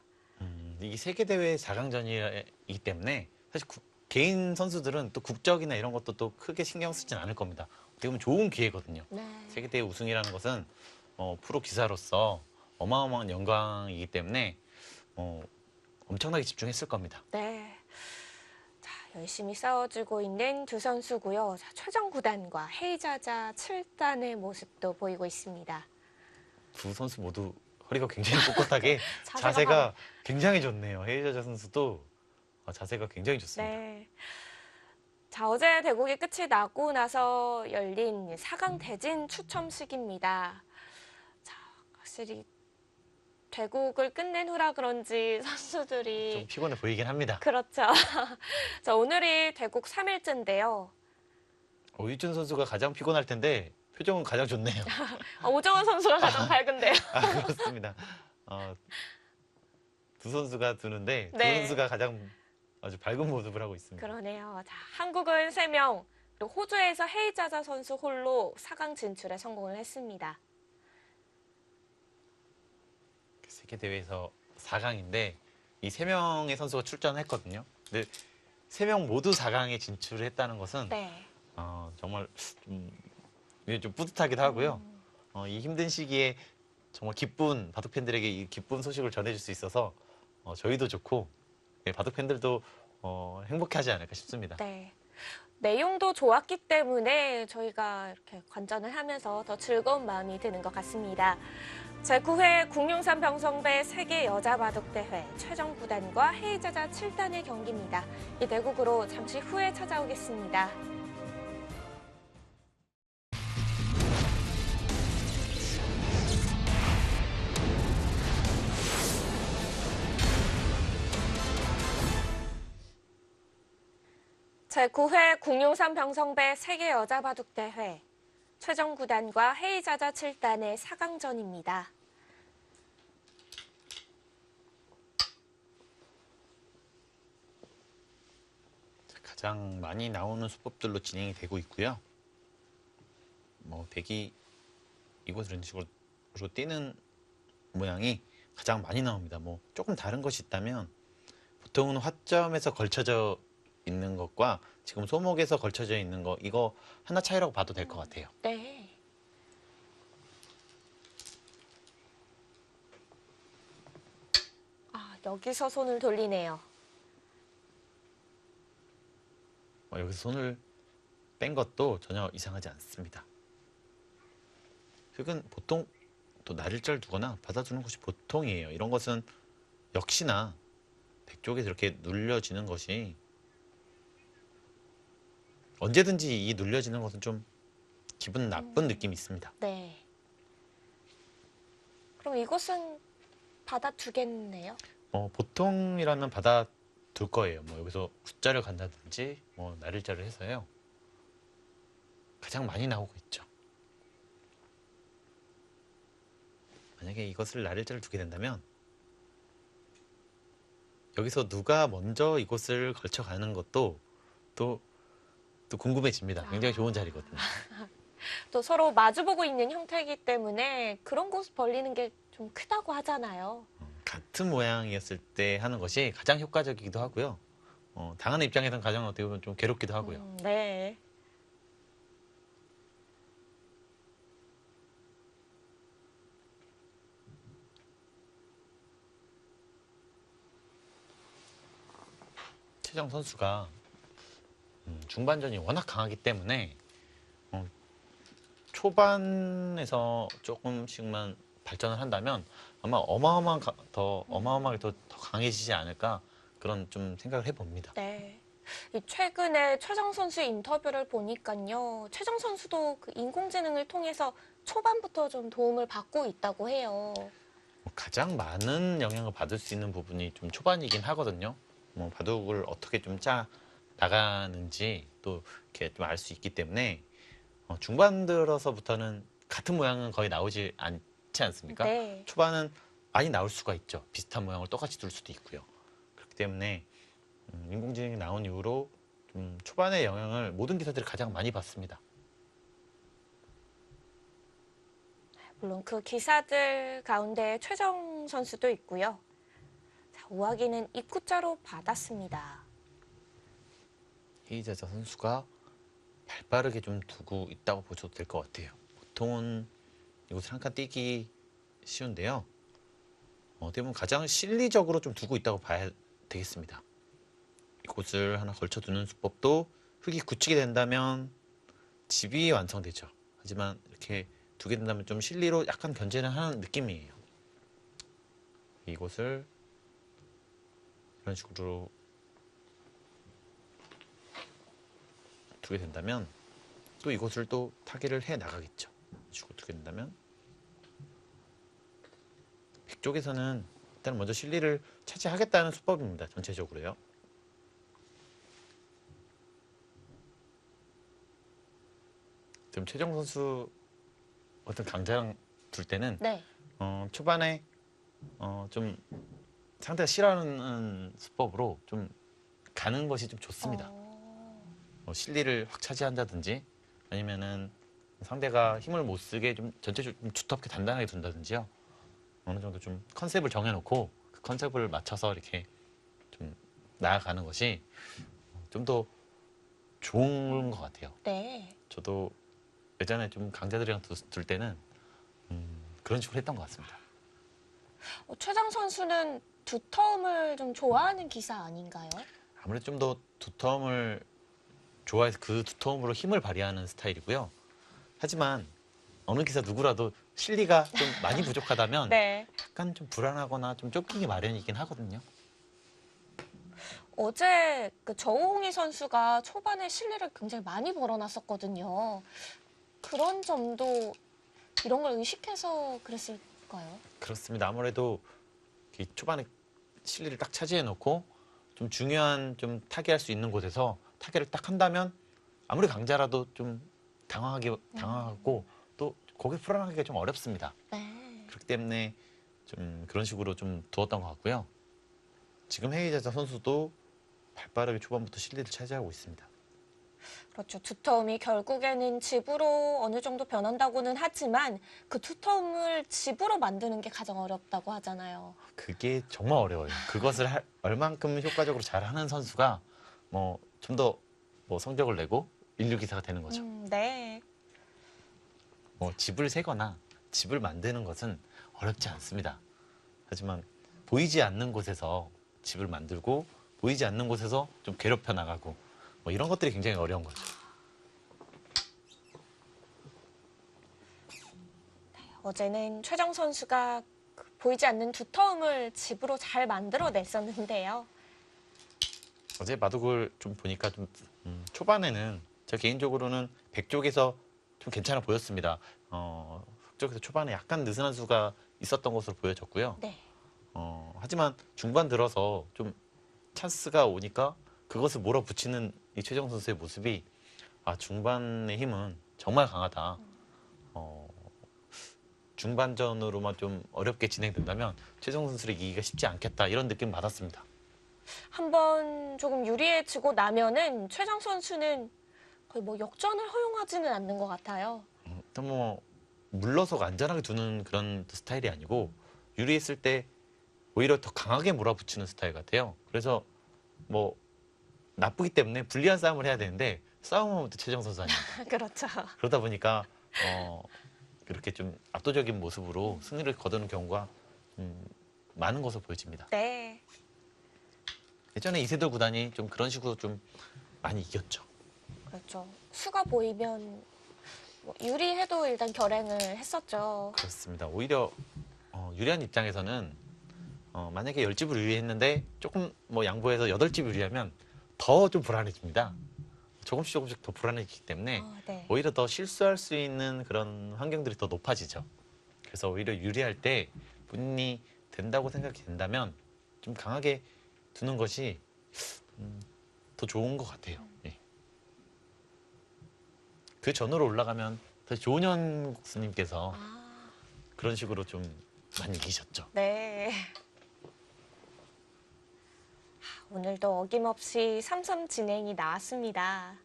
이게 세계 대회 4강전이기 때문에 사실 개인 선수들은 또 국적이나 이런 것도 또 크게 신경 쓰진 않을 겁니다. 어떻게 보면 좋은 기회거든요. 네. 세계 대회 우승이라는 것은 프로 기사로서 어마어마한 영광이기 때문에 엄청나게 집중했을 겁니다. 네. 자, 열심히 싸워주고 있는 두 선수고요. 자, 최정 9단과 헤이자자 7단의 모습도 보이고 있습니다. 두 선수 모두 허리가 굉장히 꼿꼿하게 자세가 자세가 굉장히 좋네요. 헤이자자 선수도 자세가 굉장히 좋습니다. 네. 자, 어제 대국이 끝이 나고 나서 열린 4강 대진 추첨식입니다. 자, 확실히 대국을 끝낸 후라 그런지 선수들이 좀 피곤해 보이긴 합니다. 그렇죠. 자, 오늘이 대국 3일째인데요. 오유준 선수가 가장 피곤할 텐데 표정은 가장 좋네요. 오정환 선수가 가장 밝은데요. 그렇습니다. 두 선수가 두는데 두 네. 선수가 가장 아주 밝은 모습을 하고 있습니다. 그러네요. 자, 한국은 3명, 또 호주에서 헤이자자 선수 홀로 4강 진출에 성공을 했습니다. 세계 대회에서 4강인데 이 3명의 선수가 출전했거든요. 근데 3명 모두 4강에 진출했다는 것은 네. 정말 이게 좀 뿌듯하기도 하고요. 이 힘든 시기에 정말 기쁜 바둑 팬들에게 이 기쁜 소식을 전해줄 수 있어서 저희도 좋고 바둑 팬들도 행복하지 않을까 싶습니다. 네. 내용도 좋았기 때문에 저희가 이렇게 관전을 하면서 더 즐거운 마음이 드는 것 같습니다. 제9회 국룡산 병성배 세계 여자 바둑 대회 최정 9단과 헤이자자 7단의 경기입니다. 이 대국으로 잠시 후에 찾아오겠습니다. 제9회 국룡산 병성배 세계 여자 바둑 대회 최정 9단과 헤이자자 7단의 4강전입니다. 가장 많이 나오는 수법들로 진행이 되고 있고요. 백이 이곳을 이런 식으로 뛰는 모양이 가장 많이 나옵니다. 조금 다른 것이 있다면 보통은 화점에서 걸쳐져 있는 것과 지금 소목에서 걸쳐져 있는 거 이거 하나 차이라고 봐도 될 것 같아요. 네. 여기서 손을 돌리네요. 여기서 손을 뺀 것도 전혀 이상하지 않습니다. 흙은 보통 또 날일자를 두거나 받아주는 것이 보통이에요. 이런 것은 역시나 백 쪽에서 이렇게 눌려지는 것이 언제든지 이 눌려지는 것은 좀 기분 나쁜 느낌이 있습니다. 네. 그럼 이것은 받아두겠네요. 보통이라면 받아둘 거예요. 여기서 굿자를 간다든지 날일자를 해서요. 가장 많이 나오고 있죠. 만약에 이것을 날일자를 두게 된다면 여기서 누가 먼저 이곳을 걸쳐가는 것도 또 궁금해집니다. 굉장히 좋은 자리거든요. 또 서로 마주보고 있는 형태이기 때문에 그런 곳 벌리는 게 좀 크다고 하잖아요. 같은 모양이었을 때 하는 것이 가장 효과적이기도 하고요. 당하는 입장에서는 가장 어떻게 보면 좀 괴롭기도 하고요. 네. 최정 선수가 중반전이 워낙 강하기 때문에 초반에서 조금씩만 발전을 한다면 아마 어마어마하게 더 강해지지 않을까 그런 좀 생각을 해봅니다. 네. 이 최근에 최정 선수 인터뷰를 보니까요. 최정 선수도 그 인공지능을 통해서 초반부터 좀 도움을 받고 있다고 해요. 가장 많은 영향을 받을 수 있는 부분이 좀 초반이긴 하거든요. 뭐 바둑을 어떻게 좀 짜 나가는지 또 이렇게 좀 알 수 있기 때문에 중반 들어서부터는 같은 모양은 거의 나오지 않지 않습니까? 네. 초반은 많이 나올 수가 있죠. 비슷한 모양을 똑같이 둘 수도 있고요. 그렇기 때문에 인공지능이 나온 이후로 좀 초반의 영향을 모든 기사들이 가장 많이 받습니다. 물론 그 기사들 가운데 최정 선수도 있고요. 자, 우아기는 입구자로 받았습니다. 헤이자자 선수가 발빠르게 좀 두고 있다고 보셔도 될 것 같아요. 보통은 이곳을 한 칸 띄기 쉬운데요. 어떻게 보면 가장 실리적으로 좀 두고 있다고 봐야 되겠습니다. 이곳을 하나 걸쳐두는 수법도 흙이 굳히게 된다면 집이 완성되죠. 하지만 이렇게 두게 된다면 좀 실리로 약간 견제를 하는 느낌이에요. 이곳을 이런 식으로 두게 된다면 또 이곳을 또 타개를 해 나가겠죠. 이런 식으로 두게 된다면 백 쪽에서는 일단 먼저 실리를 차지하겠다는 수법입니다. 전체적으로요. 지금 최정 선수 어떤 강자랑 둘 때는 네. 초반에 좀 상대가 싫어하는 수법으로 좀 가는 것이 좀 좋습니다. 실리를 확 차지한다든지 아니면은 상대가 힘을 못 쓰게 좀 전체적으로 좀 두텁게 단단하게 둔다든지요. 어느 정도 좀 컨셉을 정해놓고 그 컨셉을 맞춰서 이렇게 좀 나아가는 것이 좀 더 좋은 것 같아요. 네. 저도 예전에 좀 강자들이랑 둘 때는 그런 식으로 했던 것 같습니다. 최정 선수는 두터움을 좀 좋아하는 기사 아닌가요? 아무래도 좀 더 두터움을 좋아해서 그 두터움으로 힘을 발휘하는 스타일이고요. 하지만 어느 기사 누구라도 실리가 좀 많이 부족하다면 네. 약간 좀 불안하거나 좀 쫓기기 마련이긴 하거든요. 어제 그 저우홍희 선수가 초반에 실리를 굉장히 많이 벌어놨었거든요. 그런 점도 이런 걸 의식해서 그랬을까요? 그렇습니다. 아무래도 이 초반에 실리를 딱 차지해 놓고 좀 중요한 좀 타개할 수 있는 곳에서 타개를 딱 한다면 아무리 강자라도 좀 당황하고 또 거기 풀어나가기가 좀 어렵습니다. 네. 그렇기 때문에 좀 그런 식으로 좀 두었던 것 같고요. 지금 헤이자자 선수도 발빠르게 초반부터 실리를 차지하고 있습니다. 그렇죠. 두터움이 결국에는 집으로 어느 정도 변한다고는 하지만 그 두터움을 집으로 만드는 게 가장 어렵다고 하잖아요. 그게 정말 어려워요. 그것을 얼만큼 효과적으로 잘하는 선수가 뭐 좀 더 뭐 성적을 내고 인류 기사가 되는 거죠. 네. 뭐 집을 세거나 집을 만드는 것은 어렵지 않습니다. 하지만 보이지 않는 곳에서 집을 만들고 보이지 않는 곳에서 좀 괴롭혀 나가고 뭐 이런 것들이 굉장히 어려운 거죠. 어제는 최정 선수가 그 보이지 않는 두터움을 집으로 잘 만들어냈었는데요. 어제 바둑을 좀 보니까 좀 초반에는 저 개인적으로는 백쪽에서 좀 괜찮아 보였습니다. 흑쪽에서 초반에 약간 느슨한 수가 있었던 것으로 보여졌고요. 네. 하지만 중반 들어서 좀 찬스가 오니까 그것을 몰아붙이는 이 최정 선수의 모습이 중반의 힘은 정말 강하다. 중반전으로만 좀 어렵게 진행된다면 최정 선수를 이기기가 쉽지 않겠다 이런 느낌 받았습니다. 한번 조금 유리해지고 나면은 최정 선수는 거의 뭐 역전을 허용하지는 않는 것 같아요. 일단 뭐 물러서 안전하게 두는 그런 스타일이 아니고 유리했을 때 오히려 더 강하게 몰아붙이는 스타일 같아요. 그래서 뭐 나쁘기 때문에 불리한 싸움을 해야 되는데 싸움은 또 최정 선수 아닙니다. 그렇죠. 그러다 보니까 이렇게 좀 압도적인 모습으로 승리를 거두는 경우가 많은 것으로 보여집니다. 네. 예전에 이세돌 구단이 좀 그런 식으로 좀 많이 이겼죠. 그렇죠. 수가 보이면 뭐 유리해도 일단 결행을 했었죠. 그렇습니다. 오히려 유리한 입장에서는 만약에 10집을 유리했는데 조금 뭐 양보해서 8집 유리하면 더 좀 불안해집니다. 조금씩 더 불안해지기 때문에 네. 오히려 더 실수할 수 있는 그런 환경들이 더 높아지죠. 그래서 오히려 유리할 때 본인이 된다고 생각이 된다면 좀 강하게 두는 것이 더 좋은 것 같아요. 예. 그 전으로 올라가면 사실 조은현 국수님께서 그런 식으로 좀 많이 이기셨죠. 네. 오늘도 어김없이 삼삼 진행이 나왔습니다.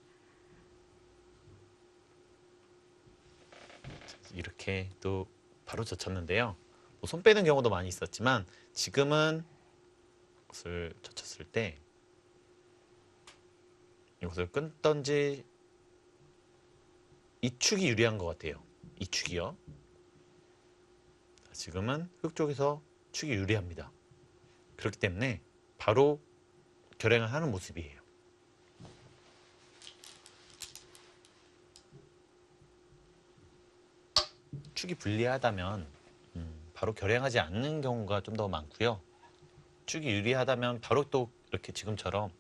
이렇게 또 바로 젖혔는데요. 뭐 손 빼는 경우도 많이 있었지만 지금은 이것을 젖혔을 때 이것을 끊던지 이 축이 유리한 것 같아요. 이 축이요. 지금은 흙 쪽에서 축이 유리합니다. 그렇기 때문에 바로 결행을 하는 모습이에요. 축이 불리하다면 바로 결행하지 않는 경우가 좀 더 많고요. 축이 유리하다면 바로 또 이렇게 지금처럼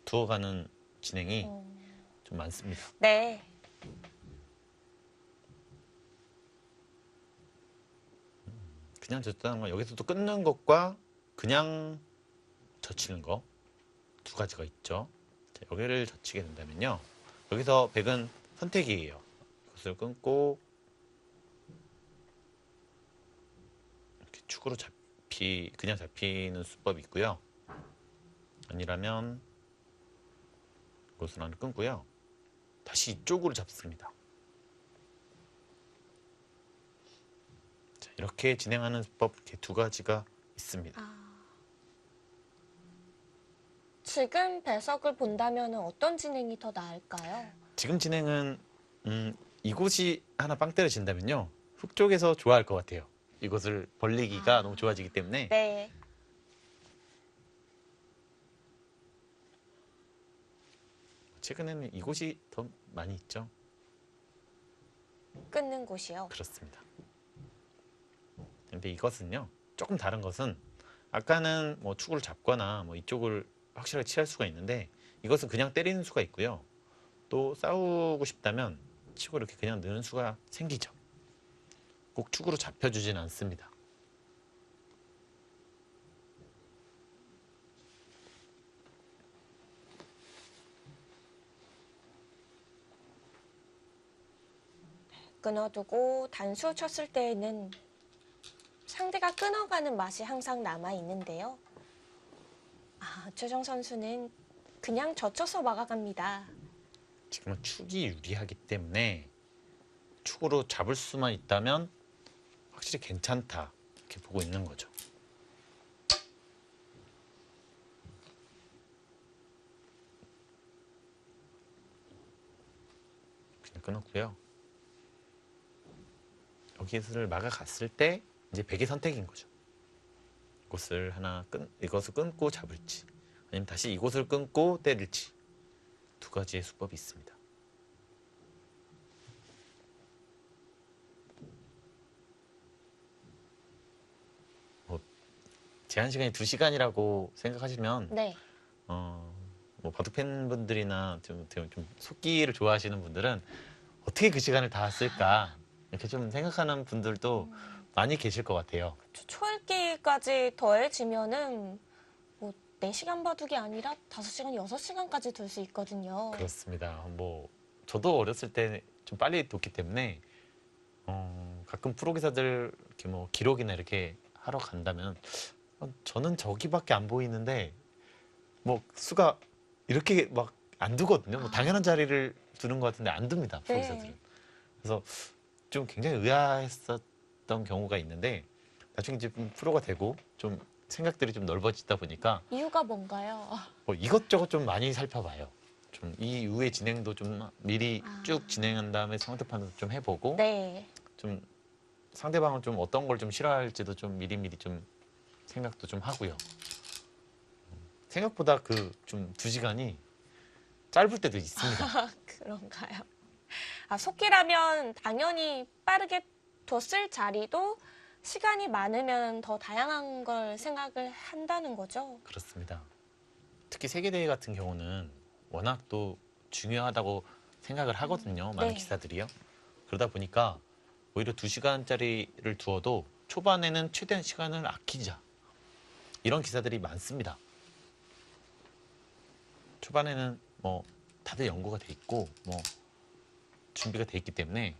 두어가는 진행이 좀 많습니다. 네. 그냥 젖다는 건 여기서도 끊는 것과 그냥 젖히는 거 두 가지가 있죠. 자, 여기를 젖히게 된다면요. 여기서 백은 선택이에요. 이것을 끊고 이렇게 축으로 그냥 잡히는 수법이 있고요. 아니라면 이것을 하나 끊고요. 다시 이쪽으로 잡습니다. 자, 이렇게 진행하는 수법 이렇게 두 가지가 있습니다. 지금 배석을 본다면 어떤 진행이 더 나을까요? 지금 진행은 이곳이 하나 빵 때려진다면요. 흙 쪽에서 좋아할 것 같아요. 이곳을 벌리기가 너무 좋아지기 때문에 네. 최근에는 이곳이 더 많이 있죠. 끊는 곳이요. 그렇습니다. 근데 이것은요. 조금 다른 것은 아까는 뭐 축을 잡거나 뭐 이쪽을 확실하게 취할 수가 있는데 이것은 그냥 때리는 수가 있고요. 또 싸우고 싶다면 치고 이렇게 그냥 넣는 수가 생기죠. 꼭 축으로 잡혀주진 않습니다. 끊어두고 단수 쳤을 때에는 상대가 끊어가는 맛이 항상 남아 있는데요. 최정 선수는 그냥 젖혀서 막아갑니다. 지금은 축이 유리하기 때문에 축으로 잡을 수만 있다면 확실히 괜찮다 이렇게 보고 있는 거죠. 그냥 끊었고요. 여기를 막아갔을 때 이제 백의 선택인 거죠. 이것을 끊고 잡을지 아니면 다시 이곳을 끊고 때릴지 두 가지의 수법이 있습니다. 제한 시간이 2시간이라고 생각하시면 네. 뭐 바둑 팬분들이나 좀 속기를 좋아하시는 분들은 어떻게 그 시간을 다 쓸까 이렇게 좀 생각하는 분들도 많이 계실 것 같아요. 초읽기까지 더해지면은 뭐 4시간 바둑이 아니라 5시간, 6시간까지 둘 수 있거든요. 그렇습니다. 뭐 저도 어렸을 때 좀 빨리 뒀기 때문에 가끔 프로 기사들 이렇게 뭐 기록이나 이렇게 하러 간다면 저는 저기밖에 안 보이는데 뭐 수가 이렇게 막 안 두거든요. 뭐 당연한 자리를 두는 것 같은데 안 둡니다. 프로 기사들은. 네. 그래서 좀 굉장히 의아했었던 경우가 있는데 나중에 이제 프로가 되고 좀 생각들이 좀 넓어지다 보니까 이유가 뭔가요? 이것저것 좀 많이 살펴봐요. 좀 이 이후의 진행도 좀 미리 쭉 진행한 다음에 상대판도 좀 해보고 네. 좀 상대방은 좀 어떤 걸 좀 싫어할지도 좀 미리미리 좀 생각도 좀 하고요. 생각보다 그 좀 2시간이 짧을 때도 있습니다. 그런가요? 속기라면 당연히 빠르게 뒀을 자리도 시간이 많으면 더 다양한 걸 생각을 한다는 거죠. 그렇습니다. 특히 세계대회 같은 경우는 워낙 또 중요하다고 생각을 하거든요. 많은 네. 기사들이요. 그러다 보니까 오히려 2시간짜리를 두어도 초반에는 최대한 시간을 아끼자. 이런 기사들이 많습니다. 초반에는 뭐 다들 연구가 돼 있고 뭐 준비가 돼 있기 때문에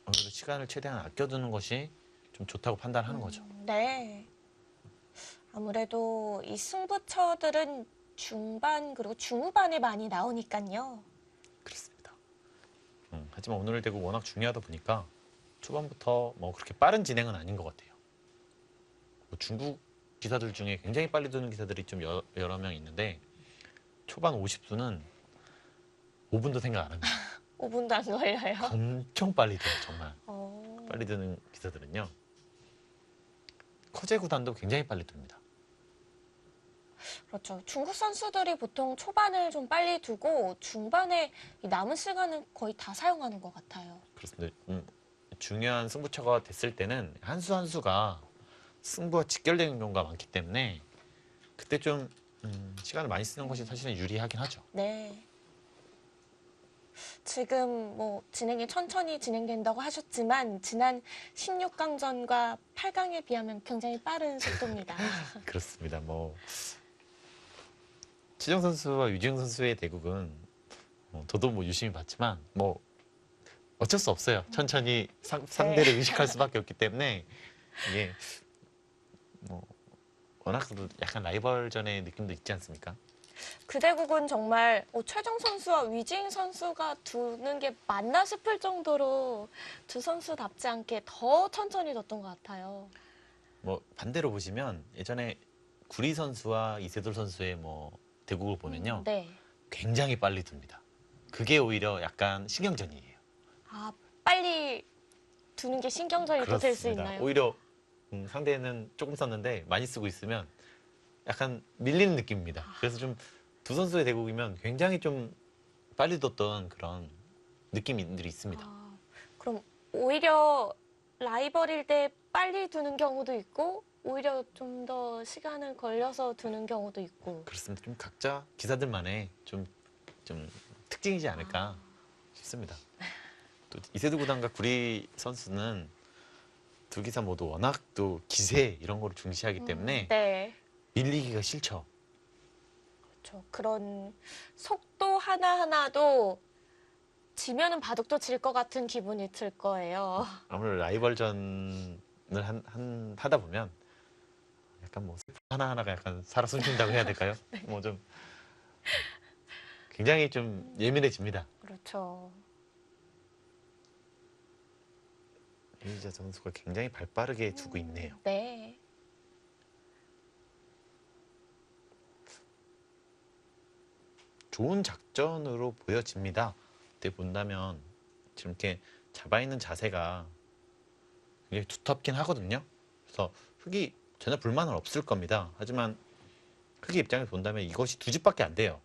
오히려 시간을 최대한 아껴두는 것이 좀 좋다고 판단하는 거죠. 네. 아무래도 이 승부처들은 중반 그리고 중후반에 많이 나오니까요. 그렇습니다. 하지만 오늘 대구 워낙 중요하다 보니까 초반부터 뭐 그렇게 빠른 진행은 아닌 것 같아요. 뭐 중국 기사들 중에 굉장히 빨리 두는 기사들이 좀 여러 명 있는데 초반 50수는 5분도 생각 안 합니다. 5분도 안 걸려요. 엄청 빨리 돼요, 정말. 어, 빨리 드는 기사들은요. 커제 구단도 굉장히 빨리 둡니다. 그렇죠. 중국 선수들이 보통 초반을 좀 빨리 두고 중반에 이 남은 시간은 거의 다 사용하는 것 같아요. 그렇습니다. 중요한 승부처가 됐을 때는 한 수 한 수가 승부와 직결되는 경우가 많기 때문에 그때 좀 시간을 많이 쓰는 것이 사실은 유리하긴 하죠. 네. 지금 뭐 진행이 천천히 진행된다고 하셨지만 지난 16강전과 8강에 비하면 굉장히 빠른 속도입니다. 그렇습니다. 뭐 최정 선수와 유지영 선수의 대국은 저도 뭐 유심히 봤지만 뭐 어쩔 수 없어요. 천천히 상대를 의식할 수밖에 없기 때문에 이게 뭐 워낙 약간 라이벌전의 느낌도 있지 않습니까? 그 대국은 정말 최정 선수와 위징 선수가 두는 게 맞나 싶을 정도로 두 선수답지 않게 더 천천히 뒀던 것 같아요. 뭐 반대로 보시면 예전에 구리 선수와 이세돌 선수의 뭐 대국을 보면요. 네. 굉장히 빨리 둡니다. 그게 오히려 약간 신경전이에요. 아, 빨리 두는 게 신경전이 더 될 수 그렇습니다. 있나요? 오히려 상대는 조금 썼는데 많이 쓰고 있으면 약간 밀리는 느낌입니다. 그래서 좀 두 선수의 대국이면 굉장히 좀 빨리 뒀던 그런 느낌들이 있습니다. 아, 그럼 오히려 라이벌일 때 빨리 두는 경우도 있고 오히려 좀 더 시간을 걸려서 두는 경우도 있고. 그렇습니다. 좀 각자 기사들만의 좀 특징이지 않을까 싶습니다. 또 이세돌 구단과 구리 선수는 두 기사 모두 워낙 또 기세 이런 거를 중시하기 때문에 네. 밀리기가 싫죠. 그렇죠. 그런 속도 하나하나도 지면은 바둑도 질 것 같은 기분이 들 거예요. 아무래도 라이벌전을 하다 보면 약간 뭐 하나하나가 약간 살아 숨쉰다고 해야 될까요? 뭐 좀 굉장히 좀 예민해집니다. 그렇죠. 이희자 선수가 굉장히 발빠르게 두고 있네요. 네. 좋은 작전으로 보여집니다. 그때 본다면 지금 이렇게 잡아있는 자세가 굉장히 두텁긴 하거든요. 그래서 흑이 전혀 불만은 없을 겁니다. 하지만 흑의 입장에서 본다면 이것이 두 집밖에 안 돼요.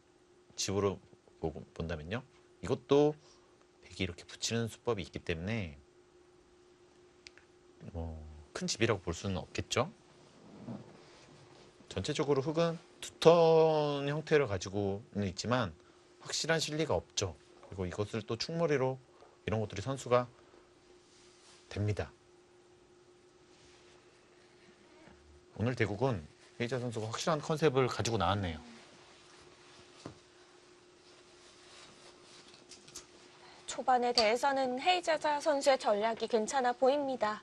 집으로 본다면요. 이것도 백이 이렇게 붙이는 수법이 있기 때문에 뭐 큰 집이라고 볼 수는 없겠죠. 전체적으로 흑은 두터운 형태를 가지고는 있지만 확실한 실리가 없죠. 그리고 이것을 또 충머리로 이런 것들이 선수가 됩니다. 오늘 대국은 헤이자 선수가 확실한 컨셉을 가지고 나왔네요. 초반에 대해서는 헤이자자 선수의 전략이 괜찮아 보입니다.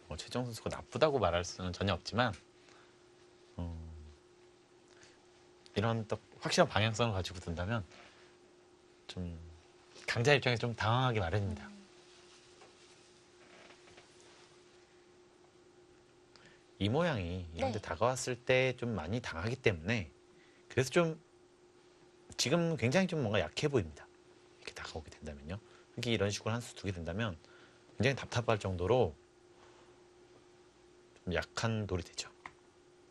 뭐 최정 선수가 나쁘다고 말할 수는 전혀 없지만 이런 또 확실한 방향성을 가지고 둔다면 좀 강자 입장에서 좀 당황하기 마련입니다. 이 모양이 이런 데 네. 다가왔을 때 좀 많이 당하기 때문에 그래서 좀 지금 굉장히 좀 뭔가 약해 보입니다. 이렇게 다가오게 된다면요. 흑이 이런 식으로 한 수 두게 된다면 굉장히 답답할 정도로 좀 약한 돌이 되죠.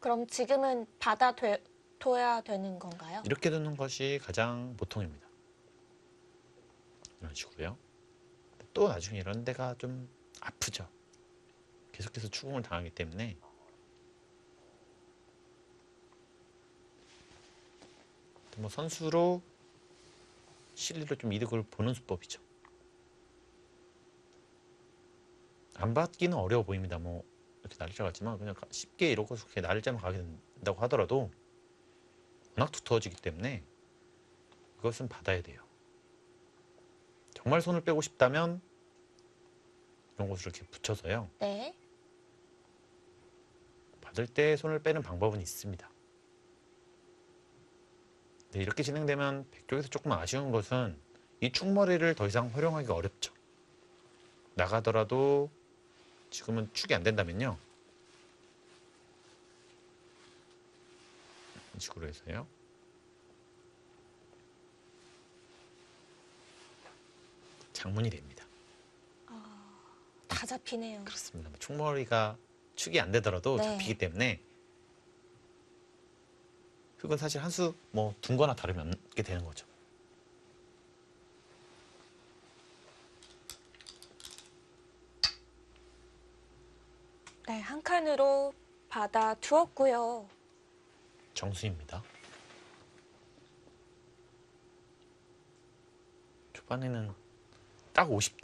그럼 지금은 받아둬야 되는 건가요? 이렇게 두는 것이 가장 보통입니다. 이런 식으로요. 또 나중에 이런 데가 좀 아프죠. 계속해서 추궁을 당하기 때문에. 뭐 선수로 실리로 좀 이득을 보는 수법이죠. 안 받기는 어려워 보입니다. 뭐 이렇게 날짜 같지만 그냥 쉽게 이러고 그렇게 날짜만 가게 된다고 하더라도 워낙 두터워지기 때문에 그것은 받아야 돼요. 정말 손을 빼고 싶다면 이런 곳을 이렇게 붙여서요. 네. 받을 때 손을 빼는 방법은 있습니다. 네, 이렇게 진행되면 백쪽에서 조금 아쉬운 것은 이 축머리를 더 이상 활용하기가 어렵죠. 나가더라도 지금은 축이 안 된다면요. 이런 식으로 해서요. 장문이 됩니다. 다 잡히네요. 그렇습니다. 축머리가 축이 안 되더라도 네. 잡히기 때문에 흙은 사실 한 수 뭐 둔 거나 다름이 없게 되는 거죠. 네, 한 칸으로 받아 두었고요. 정수입니다. 초반에는 딱 50대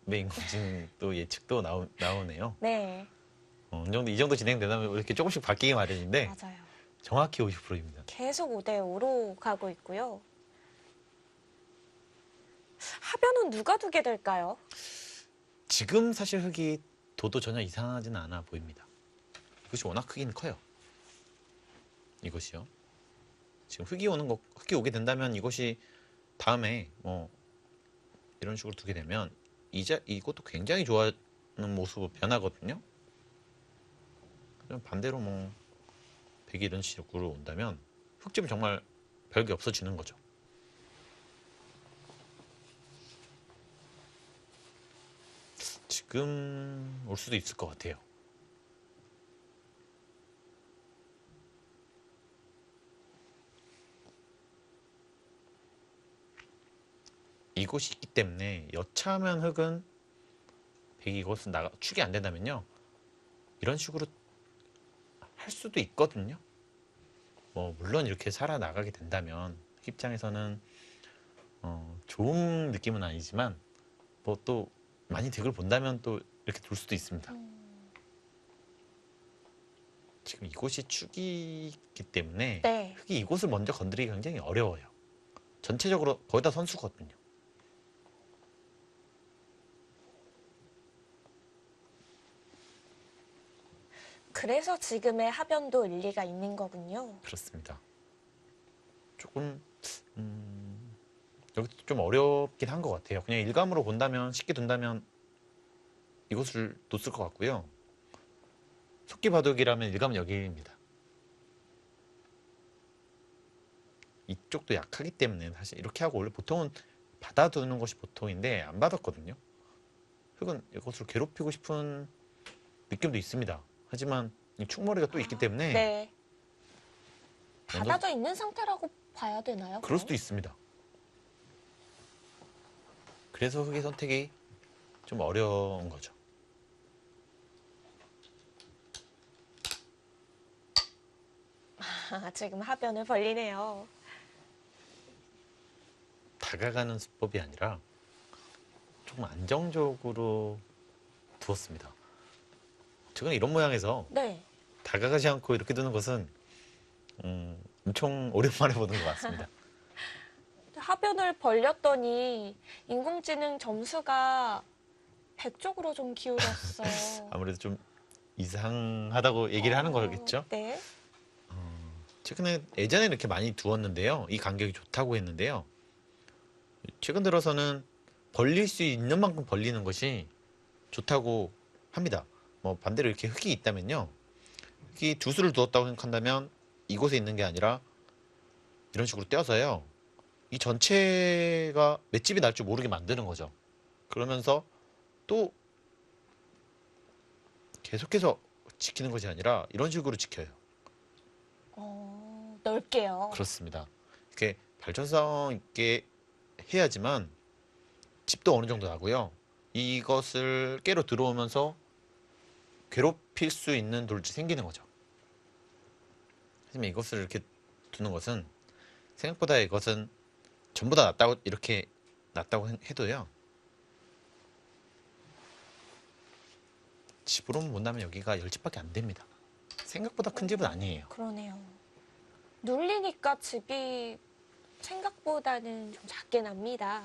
50배인 건지 또 예측도 나오네요. 네, 이 정도 진행되면 이렇게 조금씩 바뀌기 마련인데 맞아요. 정확히 50%입니다. 계속 5대 5로 가고 있고요. 하변은 누가 두게 될까요? 지금 사실 흙이 도도 전혀 이상하지는 않아 보입니다. 이것이 워낙 크긴 커요. 이것이요. 지금 흙이 오게 된다면 이것이 다음에 뭐 이런 식으로 두게 되면 이것도 굉장히 좋아하는 모습으로 변하거든요. 그럼 반대로 뭐 백이 이런 식으로 온다면 흙집은 정말 별게 없어지는 거죠. 지금 올 수도 있을 것 같아요. 이곳이 있기 때문에 여차하면 흙은 백이 이곳은 축이 안 된다면요. 이런 식으로 할 수도 있거든요. 뭐 물론 이렇게 살아나가게 된다면 흙 입장에서는 좋은 느낌은 아니지만 뭐 또 많이 득을 본다면 또 이렇게 둘 수도 있습니다. 지금 이곳이 축이기 때문에 네, 흙이 이곳을 먼저 건드리기 굉장히 어려워요. 전체적으로 거의 다 선수거든요. 그래서 지금의 하변도 일리가 있는 거군요. 그렇습니다. 조금 여기도 좀 어렵긴 한 것 같아요. 그냥 일감으로 본다면 쉽게 둔다면 이곳을 놓을 것 같고요. 속기바둑이라면 일감은 여기입니다. 이쪽도 약하기 때문에 사실 이렇게 하고 원래 보통은 받아두는 것이 보통인데 안 받았거든요. 흙은 이것을 괴롭히고 싶은 느낌도 있습니다. 하지만 이 축머리가 또 있기 때문에 네. 먼저- 받아져 있는 상태라고 봐야 되나요? 그럴 수도 있습니다. 그래서 흙의 선택이 좀 어려운 거죠. 지금 하변을 벌리네요. 다가가는 수법이 아니라 조금 안정적으로 두었습니다. 최근에 이런 모양에서 네. 다가가지 않고 이렇게 두는 것은 엄청 오랜만에 보는 것 같습니다. 하변을 벌렸더니 인공지능 점수가 100쪽으로 좀 기울었어요. 아무래도 좀 이상하다고 얘기를 하는 거겠죠. 네. 최근에 예전에 이렇게 많이 두었는데요. 이 간격이 좋다고 했는데요. 최근 들어서는 벌릴 수 있는 만큼 벌리는 것이 좋다고 합니다. 뭐 반대로 이렇게 흙이 있다면요. 흙이 두 수를 두었다고 생각한다면 이곳에 있는 게 아니라 이런 식으로 떼어서요. 이 전체가 맷집이 날 줄 모르게 만드는 거죠. 그러면서 또 계속해서 지키는 것이 아니라 이런 식으로 지켜요. 넓게요. 그렇습니다. 이렇게 발전성 있게 해야지만 집도 어느 정도 나고요. 이것을 깨로 들어오면서 괴롭힐 수 있는 돌들이 생기는 거죠. 하지만 이것을 이렇게 두는 것은 생각보다 이것은 전부 다 낫다고 해도요. 집으로만 본다면 여기가 10집밖에 안 됩니다. 생각보다 큰 집은 아니에요. 그러네요. 눌리니까 집이 생각보다는 좀 작게 납니다.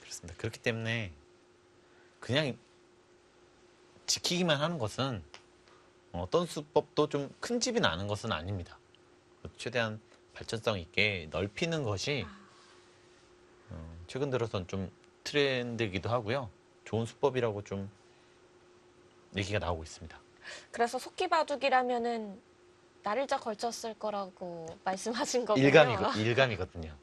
그렇습니다. 그렇기 때문에 그냥 지키기만 하는 것은 어떤 수법도 좀 큰 집이 나는 것은 아닙니다. 최대한 발전성 있게 넓히는 것이 최근 들어선 좀 트렌드이기도 하고요. 좋은 수법이라고 좀 얘기가 나오고 있습니다. 그래서 속기바둑이라면은 날일자 걸쳤을 거라고 말씀하신 거군요. 일감이거든요.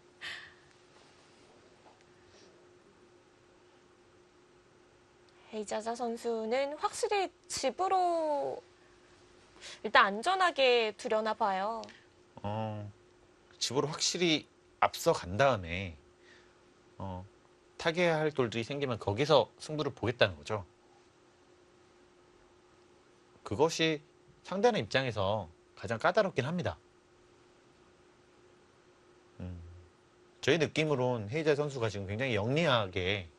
헤이자자 선수는 확실히 집으로 일단 안전하게 두려나 봐요. 집으로 확실히 앞서간 다음에 타개해야 할 돌들이 생기면 거기서 승부를 보겠다는 거죠. 그것이 상대하는 입장에서 가장 까다롭긴 합니다. 저희 느낌으론 헤이자 선수가 지금 굉장히 영리하게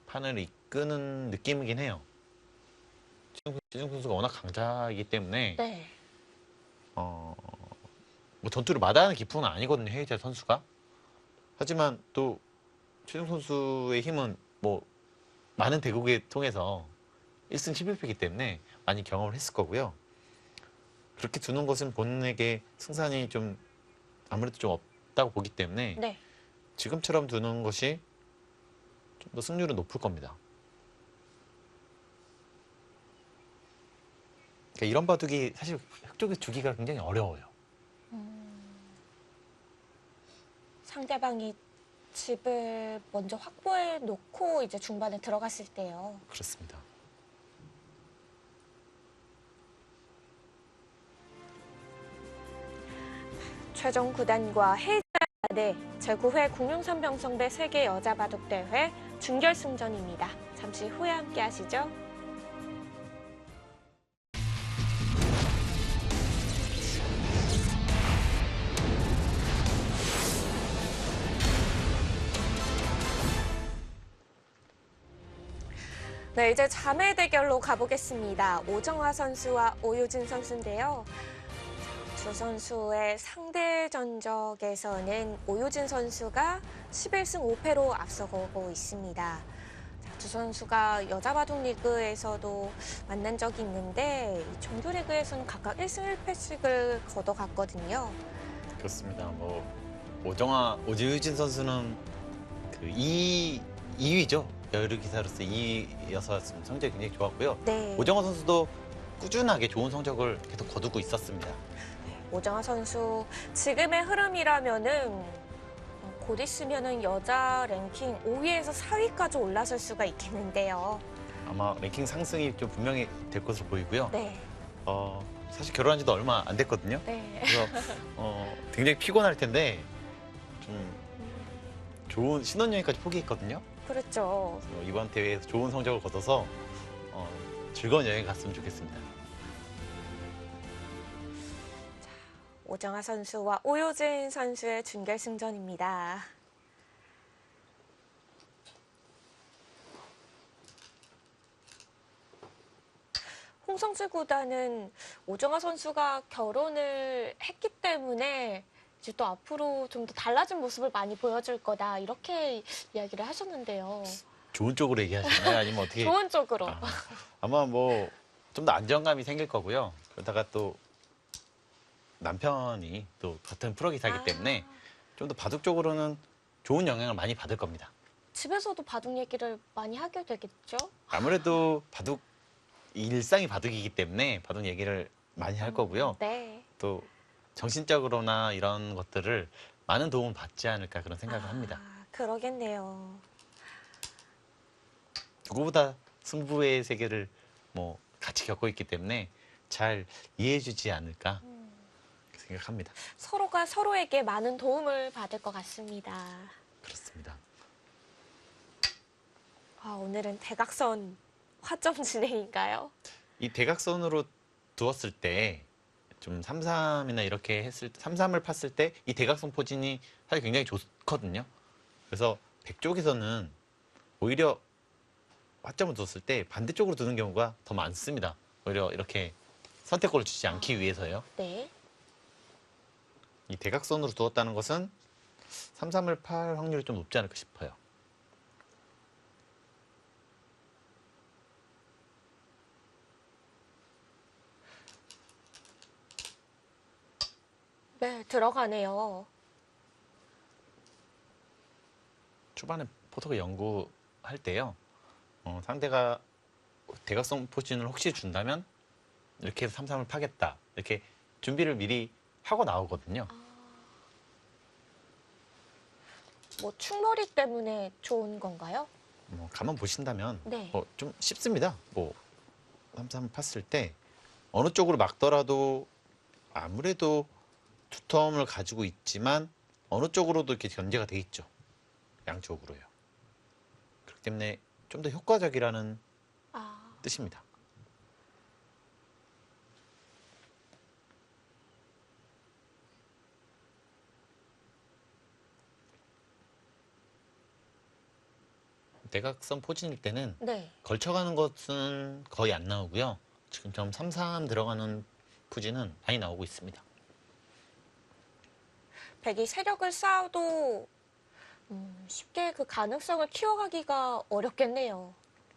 판을 이끄는 느낌이긴 해요. 최정 선수가 워낙 강자이기 때문에 네. 뭐 전투를 마다하는 기풍은 아니거든요, 헤이자 선수가. 하지만 또 최정 선수의 힘은 뭐 많은 대국을 통해서 1승 11패이기 때문에 많이 경험을 했을 거고요. 그렇게 두는 것은 본인에게 승산이 좀 아무래도 좀 없다고 보기 때문에 네. 지금처럼 두는 것이 좀 더 승률은 높을 겁니다. 그러니까 이런 바둑이 사실 흑 쪽에 두기가 굉장히 어려워요. 상대방이 집을 먼저 확보해 놓고 이제 중반에 들어갔을 때요. 그렇습니다. 최종 9단과 헤이자 대 제9회 국룡산병성배 세계 여자 바둑 대회 준결승전입니다. 잠시 후에 함께 하시죠. 네, 이제 자매 대결로 가보겠습니다. 오정화 선수와 오유진 선수인데요. 두 선수의 상대 전적에서는 오유진 선수가 11승 5패로 앞서가고 있습니다. 두 선수가 여자 바둑 리그에서도 만난 적이 있는데 정규 리그에서는 각각 1승 1패씩을 거둬갔거든요. 그렇습니다. 뭐 오유진 선수는 그 2위죠. 여류 기사로서 2위여서 성적이 굉장히 좋았고요. 네. 오정화 선수도 꾸준하게 좋은 성적을 계속 거두고 있었습니다. 오정화 선수 지금의 흐름이라면은 곧 있으면은 여자 랭킹 5위에서 4위까지 올라설 수가 있겠는데요. 아마 랭킹 상승이 좀 분명히 될 것으로 보이고요. 네. 사실 결혼한 지도 얼마 안 됐거든요. 네. 그래서 굉장히 피곤할 텐데 좀 좋은 신혼여행까지 포기했거든요. 그렇죠. 그래서 이번 대회에서 좋은 성적을 거둬서 즐거운 여행 갔으면 좋겠습니다. 오정화 선수와 오효진 선수의 준결승전입니다. 홍성주 구단은 오정화 선수가 결혼을 했기 때문에 이제 또 앞으로 좀 더 달라진 모습을 많이 보여줄 거다 이렇게 이야기를 하셨는데요. 좋은 쪽으로 얘기하시나요? 아니면 어떻게? 좋은 쪽으로. 아마 뭐 좀 더 안정감이 생길 거고요. 그러다가 또 남편이 또 같은 프로기사이기 때문에 좀 더 바둑 쪽으로는 좋은 영향을 많이 받을 겁니다. 집에서도 바둑 얘기를 많이 하게 되겠죠? 아무래도 바둑 일상이 바둑이기 때문에 바둑 얘기를 많이 할 거고요. 네. 또 정신적으로나 이런 것들을 많은 도움을 받지 않을까 그런 생각을 합니다. 그러겠네요. 누구보다 승부의 세계를 뭐 같이 겪고 있기 때문에 잘 이해해주지 않을까 생각합니다. 서로가 서로에게 많은 도움을 받을 것 같습니다. 그렇습니다. 오늘은 대각선 화점 진행인가요? 이 대각선으로 두었을 때 좀 3-3이나 이렇게 했을 때 3-3을 팠을 때 이 대각선 포진이 사실 굉장히 좋거든요. 그래서 백 쪽에서는 오히려 화점을 뒀을 때 반대쪽으로 두는 경우가 더 많습니다. 오히려 이렇게 선택권을 주지 않기 위해서요. 네. 이 대각선으로 두었다는 것은 3-3을 팔 확률이 좀 높지 않을까 싶어요. 네, 들어가네요. 초반에 포터가 연구할 때요. 상대가 대각선 포진을 혹시 준다면 이렇게 해서 3-3을 파겠다. 이렇게 준비를 미리 하고 나오거든요. 뭐 충머리 때문에 좋은 건가요? 가만 보신다면 네. 좀 쉽습니다. 3-3 팠을 때 어느 쪽으로 막더라도 아무래도 투텀을 가지고 있지만 어느 쪽으로도 이렇게 견제가 돼 있죠. 양쪽으로요. 그렇기 때문에 좀 더 효과적이라는 뜻입니다. 대각선 포진일 때는 네. 걸쳐가는 것은 거의 안 나오고요. 지금처럼 3-3 들어가는 포진은 많이 나오고 있습니다. 백이 세력을 쌓아도 쉽게 그 가능성을 키워가기가 어렵겠네요.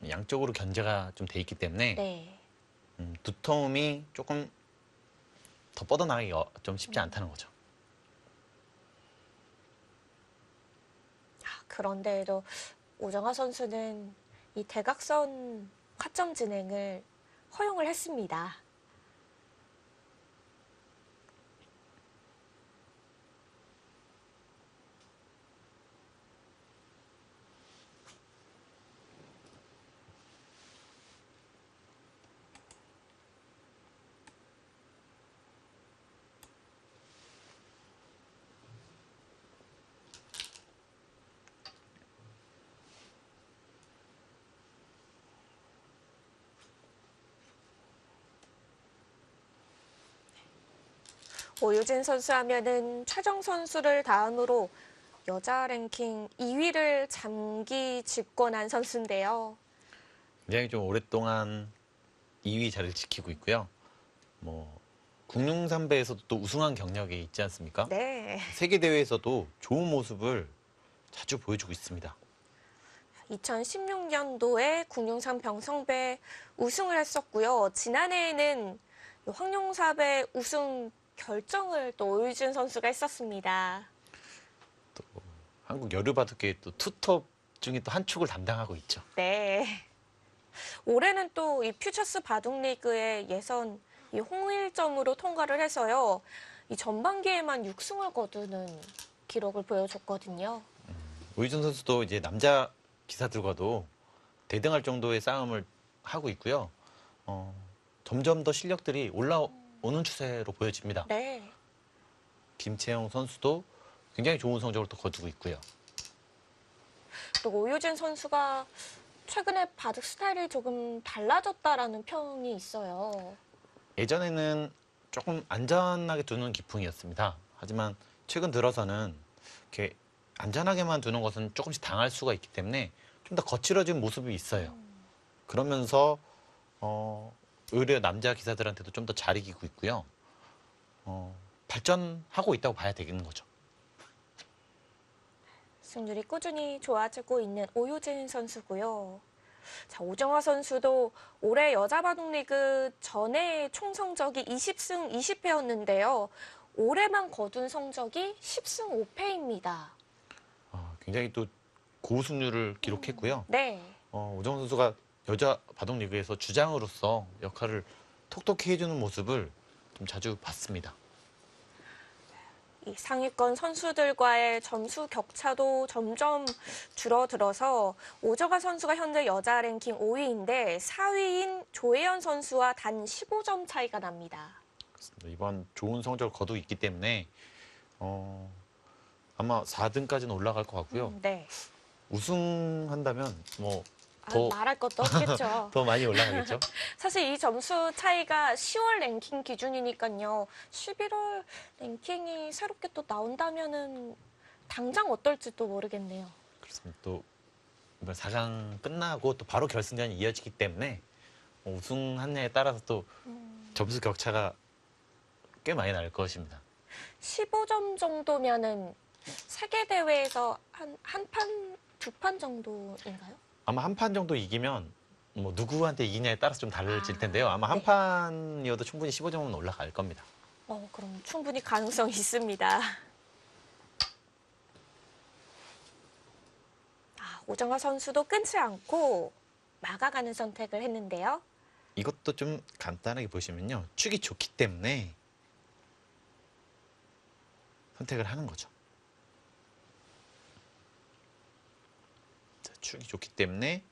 양쪽으로 견제가 좀 돼 있기 때문에 네. 두터움이 조금 더 뻗어나가기가 좀 쉽지 않다는 거죠. 그런데도 오정화 선수는 이 대각선 화점 진행을 허용을 했습니다. 오유진 선수 하면은 최정 선수를 다음으로 여자 랭킹 2위를 잠기 집권한 선수인데요. 굉장히 좀 오랫동안 2위 자리를 지키고 있고요. 국룡삼배에서도 또 우승한 경력이 있지 않습니까? 네. 세계 대회에서도 좋은 모습을 자주 보여주고 있습니다. 2016년도에 국룡삼 병성배 우승을 했었고요. 지난해에는 황룡삽의 우승 결정을 또 오유진 선수가 했었습니다. 또 한국 여류바둑계의 또 투톱 중에 또 한 축을 담당하고 있죠. 네. 올해는 또 이 퓨처스 바둑리그의 예선 이 홍일점으로 통과를 해서요. 이 전반기에만 6승을 거두는 기록을 보여줬거든요. 오유진 선수도 이제 남자 기사들과도 대등할 정도의 싸움을 하고 있고요. 점점 더 실력들이 올라오는 추세로 보여집니다. 네. 김채영 선수도 굉장히 좋은 성적을 또 거두고 있고요. 또 오유진 선수가 최근에 바둑 스타일이 조금 달라졌다라는 평이 있어요. 예전에는 조금 안전하게 두는 기풍이었습니다. 하지만 최근 들어서는 이렇게 안전하게만 두는 것은 조금씩 당할 수가 있기 때문에 좀 더 거칠어진 모습이 있어요. 그러면서 오히려 남자 기사들한테도 좀 더 잘 이기고 있고요. 발전하고 있다고 봐야 되겠는 거죠. 승률이 꾸준히 좋아지고 있는 오유진 선수고요. 자, 오정화 선수도 올해 여자 바둑리그 전에 총 성적이 20승 20패였는데요. 올해만 거둔 성적이 10승 5패입니다. 굉장히 또 고승률을 기록했고요. 네. 오정훈 선수가 여자 바둑리그에서 주장으로서 역할을 톡톡히 해주는 모습을 좀 자주 봤습니다. 이 상위권 선수들과의 점수 격차도 점점 줄어들어서 오정화 선수가 현재 여자 랭킹 5위인데 4위인 조혜연 선수와 단 15점 차이가 납니다. 그렇습니다. 이번 좋은 성적을 거두고 있기 때문에 아마 4등까지는 올라갈 것 같고요. 네. 우승한다면 더 말할 것도 없겠죠. 더 많이 올라가겠죠. 사실 이 점수 차이가 10월 랭킹 기준이니까요. 11월 랭킹이 새롭게 또 나온다면은 당장 어떨지도 모르겠네요. 그렇습니다. 또 이번 4강 끝나고 또 바로 결승전이 이어지기 때문에 우승하느냐에 따라서 또 점수 격차가 꽤 많이 날 것입니다. 15점 정도면은 세계 대회에서 한 판, 두 판 정도인가요? 아마 한 판 정도 이기면 뭐 누구한테 이기냐에 따라서 좀 달라질 텐데요. 아마 한 네. 판이어도 충분히 15점은 올라갈 겁니다. 그럼 충분히 가능성이 있습니다. 오정아 선수도 끊지 않고 막아가는 선택을 했는데요. 이것도 좀 간단하게 보시면요. 축이 좋기 때문에 선택을 하는 거죠. 자, 축이 좋기 때문에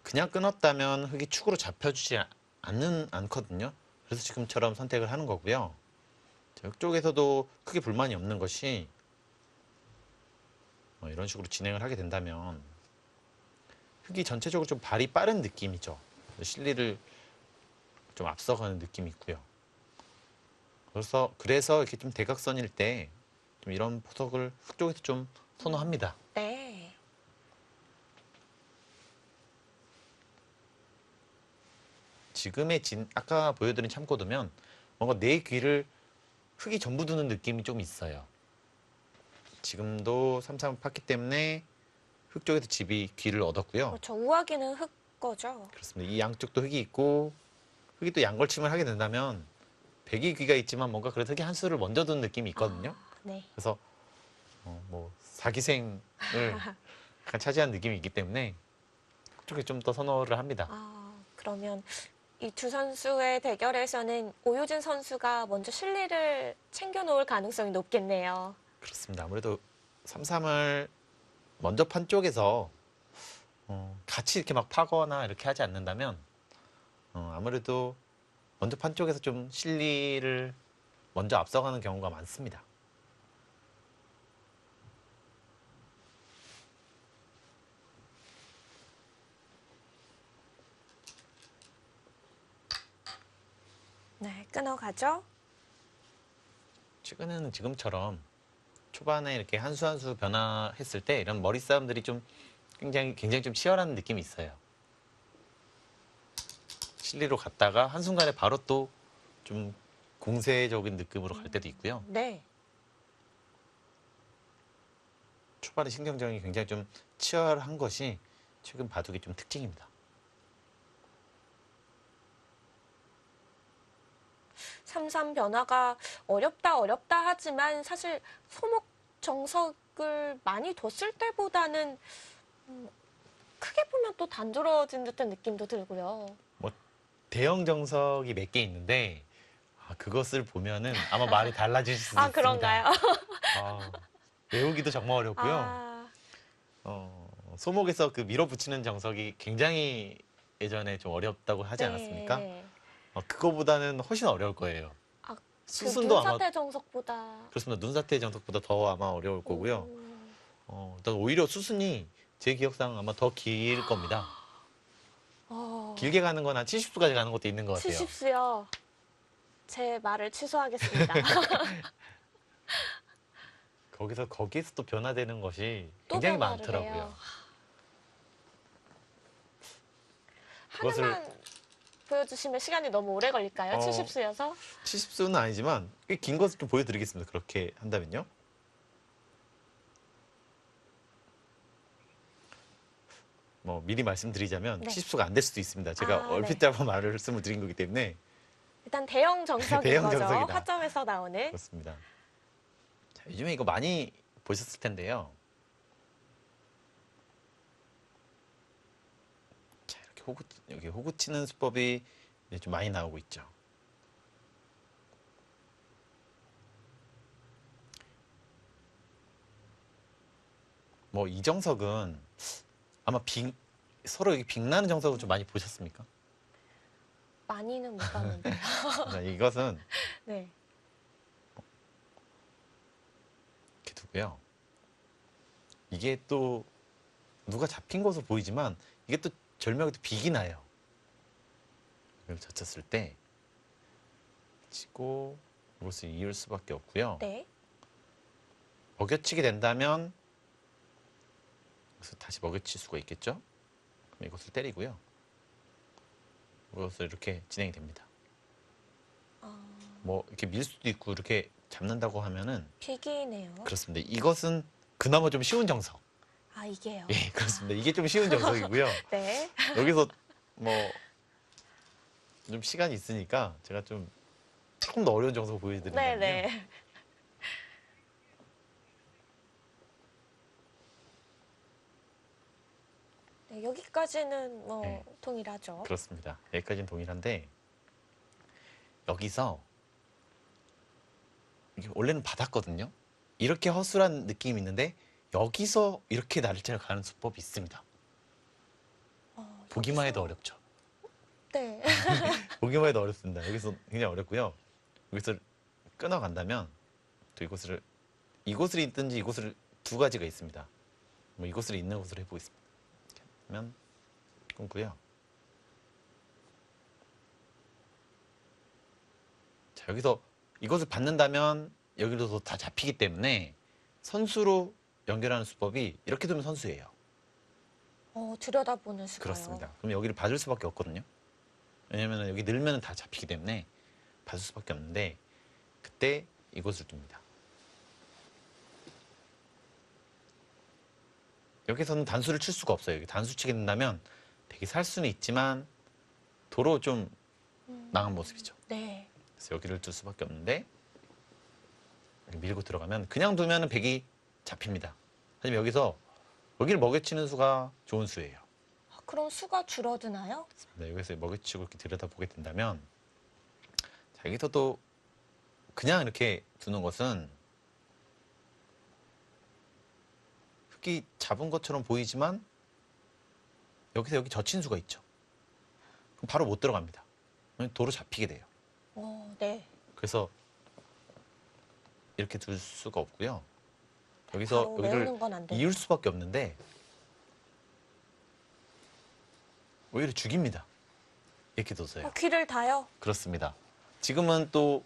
그냥 끊었다면 흙이 축으로 잡혀주지 않거든요. 그래서 지금처럼 선택을 하는 거고요. 자, 흙 쪽에서도 크게 불만이 없는 것이 이런 식으로 진행을 하게 된다면 흙이 전체적으로 좀 발이 빠른 느낌이죠. 실리를 좀 앞서가는 느낌이 있고요. 그래서 이렇게 좀 대각선일 때 좀 이런 포석을 흙 쪽에서 좀 선호합니다. 네. 지금의 아까 보여드린 참고도면 뭔가 내 귀를 흙이 전부 두는 느낌이 좀 있어요. 지금도 3-3을 팠기 때문에 흙 쪽에서 집이 귀를 얻었고요. 그렇죠. 우아기는 흙 거죠. 그렇습니다. 이 양쪽도 흙이 있고 흙이 또 양걸침을 하게 된다면 백이 귀가 있지만 뭔가 그래도 흙이 한 수를 먼저 두는 느낌이 있거든요. 네. 그래서 뭐 사기생을 약간 차지한 느낌이 있기 때문에 그쪽에 좀 더 선호를 합니다. 그러면 이 두 선수의 대결에서는 오효진 선수가 먼저 실리를 챙겨놓을 가능성이 높겠네요. 그렇습니다. 아무래도 3-3을 먼저 판 쪽에서 같이 이렇게 막 파거나 이렇게 하지 않는다면 아무래도 먼저 판 쪽에서 좀 실리를 먼저 앞서가는 경우가 많습니다. 네, 끊어가죠. 최근에는 지금처럼 초반에 이렇게 한 수 한 수 변화했을 때 이런 머리 싸움들이 좀 굉장히 좀 치열한 느낌이 있어요. 실리로 갔다가 한순간에 바로 또 좀 공세적인 느낌으로 갈 때도 있고요. 네. 초반에 신경전이 굉장히 좀 치열한 것이 최근 바둑의 좀 특징입니다. 3-3 변화가 어렵다 하지만 사실 소목 정석을 많이 뒀을 때보다는 크게 보면 또 단조로워진 듯한 느낌도 들고요. 대형 정석이 몇 개 있는데 그것을 보면은 아마 말이 달라질 수 있습니다. 그런가요? 외우기도 정말 어렵고요. 소목에서 그 밀어붙이는 정석이 굉장히 예전에 좀 어렵다고 하지 않았습니까? 네. 그거보다는 훨씬 어려울 거예요. 그 수순도 아마 눈사태 정석보다. 그렇습니다. 눈사태 정석보다 더 아마 어려울 거고요. 오히려 수순이 제 기억상 아마 더 길 겁니다. 길게 가는 건 한 70수까지 가는 것도 있는 것 같아요. 70수요. 제 말을 취소하겠습니다. 거기에서 또 변화되는 것이 또 굉장히 변화를 많더라고요. 해요. 그것을- 하나만 보여주시면 시간이 너무 오래 걸릴까요? 70수여서? 70수는 아니지만 꽤 긴 것을 좀 보여드리겠습니다. 그렇게 한다면요. 미리 말씀드리자면 네. 70수가 안 될 수도 있습니다. 제가 얼핏 잡아 말씀을 드린 거기 때문에 일단 대형 정석인 대형 거죠. 정석이다. 화점에서 나오는. 그렇습니다. 자, 요즘에 이거 많이 보셨을 텐데요. 자, 이렇게 여기 호구 치는 수법이 이제 좀 많이 나오고 있죠. 이 정석은 아마 서로 여기 빅나는 정석을 좀 많이 보셨습니까? 많이는 못 봤는데요. 자, 이것은 네. 이렇게 두고요. 이게 또 누가 잡힌 것으로 보이지만 이게 또 절묘하게 빅이 나요. 이걸 젖혔을 때 치고 이것을 이을 수밖에 없고요. 네. 먹여치게 된다면 그래서 다시 먹여칠 수가 있겠죠. 그럼 이것을 때리고요. 이것을 이렇게 진행이 됩니다. 뭐 이렇게 밀 수도 있고 이렇게 잡는다고 하면은 빅이네요. 그렇습니다. 이것은 그나마 좀 쉬운 정석. 아, 이게요. 예, 그렇습니다. 이게 좀 쉬운 정석이고요. 네. 여기서 뭐 좀 시간이 있으니까 제가 좀 조금 더 어려운 정석 보여드린다면요. 네네. 네, 여기까지는 뭐 네. 동일하죠. 그렇습니다. 여기까지는 동일한데 여기서 이게 원래는 받았거든요. 이렇게 허술한 느낌이 있는데 여기서 이렇게 날짜를 가는 수법이 있습니다. 보기만 해도 어렵죠. 네. 보기만 해도 어렵습니다. 여기서 굉장히 어렵고요. 여기서 끊어간다면 또 이곳을 잇든지 이곳을 두 가지가 있습니다. 뭐 이곳을 잇는 곳으로 해보겠습니다. 이렇게 하면 끊고요. 자, 여기서 이것을 받는다면 여기로도 다 잡히기 때문에 선수로 연결하는 수법이 이렇게 두면 선수예요. 들여다보는 수가요. 그렇습니다. 그럼 여기를 받을 수밖에 없거든요. 왜냐면 여기 늘면 다 잡히기 때문에 받을 수밖에 없는데 그때 이것을 둡니다. 여기서는 단수를 칠 수가 없어요. 여기 단수 치게 된다면 되게 살 수는 있지만 도로 좀 망한 모습이죠. 네. 그래서 여기를 둘 수밖에 없는데 이렇게 밀고 들어가면 그냥 두면은 백이 잡힙니다. 하지만 여기를 먹여치는 수가 좋은 수예요. 그럼 수가 줄어드나요? 네, 여기서 먹여치고 이렇게 들여다보게 된다면 자, 여기서도 그냥 이렇게 두는 것은 흙이 잡은 것처럼 보이지만 여기서 여기 젖힌 수가 있죠. 그럼 바로 못 들어갑니다. 도로 잡히게 돼요. 네. 그래서 이렇게 둘 수가 없고요. 여기서 바로 여기를 외우는 건 안 돼요. 이을 수밖에 없는데 오히려 죽입니다. 이렇게 둬서요. 귀를 다요? 그렇습니다. 지금은 또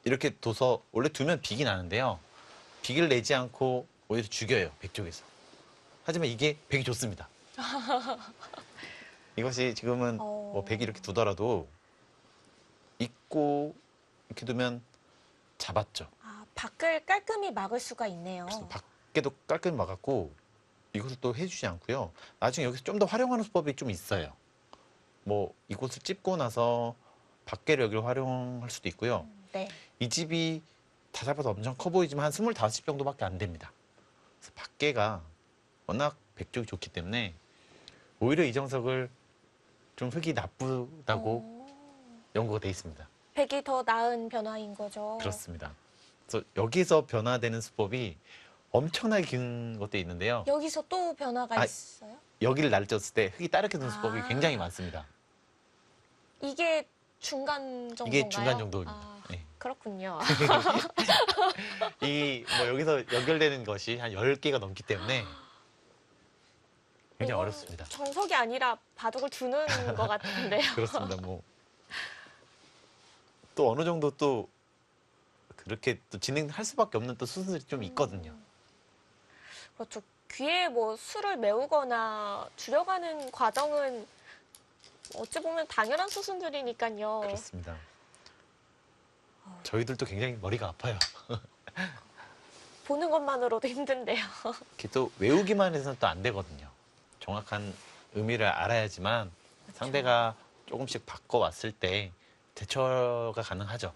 이렇게 둬서 원래 두면 빅이 나는데요. 빅을 내지 않고 오히려 죽여요. 백 쪽에서. 하지만 이게 백이 좋습니다. 이것이 지금은 뭐 백이 이렇게 두더라도 있고 이렇게 두면 잡았죠. 밖을 깔끔히 막을 수가 있네요. 그래서 밖에도 깔끔히 막았고 이것을 또 해주지 않고요. 나중에 여기서 좀 더 활용하는 수법이 좀 있어요. 뭐 이곳을 찝고 나서 밖에를 여기를 활용할 수도 있고요. 네. 이 집이 다 잡아도 엄청 커 보이지만 한 25집 정도밖에 안 됩니다. 그래서 밖에가 워낙 백쪽이 좋기 때문에 오히려 이 정석을 좀 흙이 나쁘다고 연구가 돼 있습니다. 백이 더 나은 변화인 거죠. 그렇습니다. 그래서 여기서 변화되는 수법이 엄청나게 긴 것도 있는데요. 여기서 또 변화가 있어요? 여기를 날렸을 때 흙이 따르게 되는 수법이 아. 굉장히 많습니다. 이게 중간 정도인가요? 이게 중간 정도입니다. 네. 그렇군요. 이 뭐 여기서 연결되는 것이 한 10개가 넘기 때문에 굉장히 이건 어렵습니다. 정석이 아니라 바둑을 두는 것 같은데요. 그렇습니다. 뭐 또 어느 정도 또 그렇게 또 진행할 수밖에 없는 또 수순들이 좀 있거든요. 그렇죠. 귀에 뭐 술을 메우거나 줄여가는 과정은 어찌 보면 당연한 수순들이니까요. 그렇습니다. 저희들도 굉장히 머리가 아파요. 보는 것만으로도 힘든데요. 이렇게 또 외우기만 해서는 또 안 되거든요. 정확한 의미를 알아야지만 상대가 조금씩 바꿔왔을 때 대처가 가능하죠.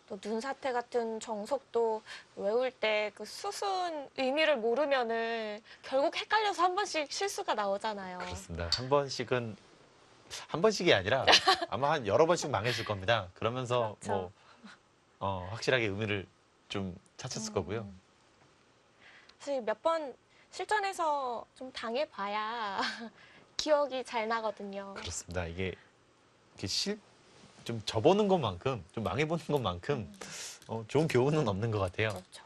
또 눈사태 같은 정석도 외울 때 그 수순 의미를 모르면은 결국 헷갈려서 한 번씩 실수가 나오잖아요. 그렇습니다. 한 번씩이 아니라 아마 한 여러 번씩 망했을 겁니다. 그러면서 그렇죠. 확실하게 의미를 좀 찾았을 거고요. 사실 몇 번 실전에서 좀 당해봐야 기억이 잘 나거든요. 그렇습니다. 이게 좀 접어는 것만큼, 좀 망해보는 것만큼 좋은 교훈은 없는 것 같아요. 그렇죠.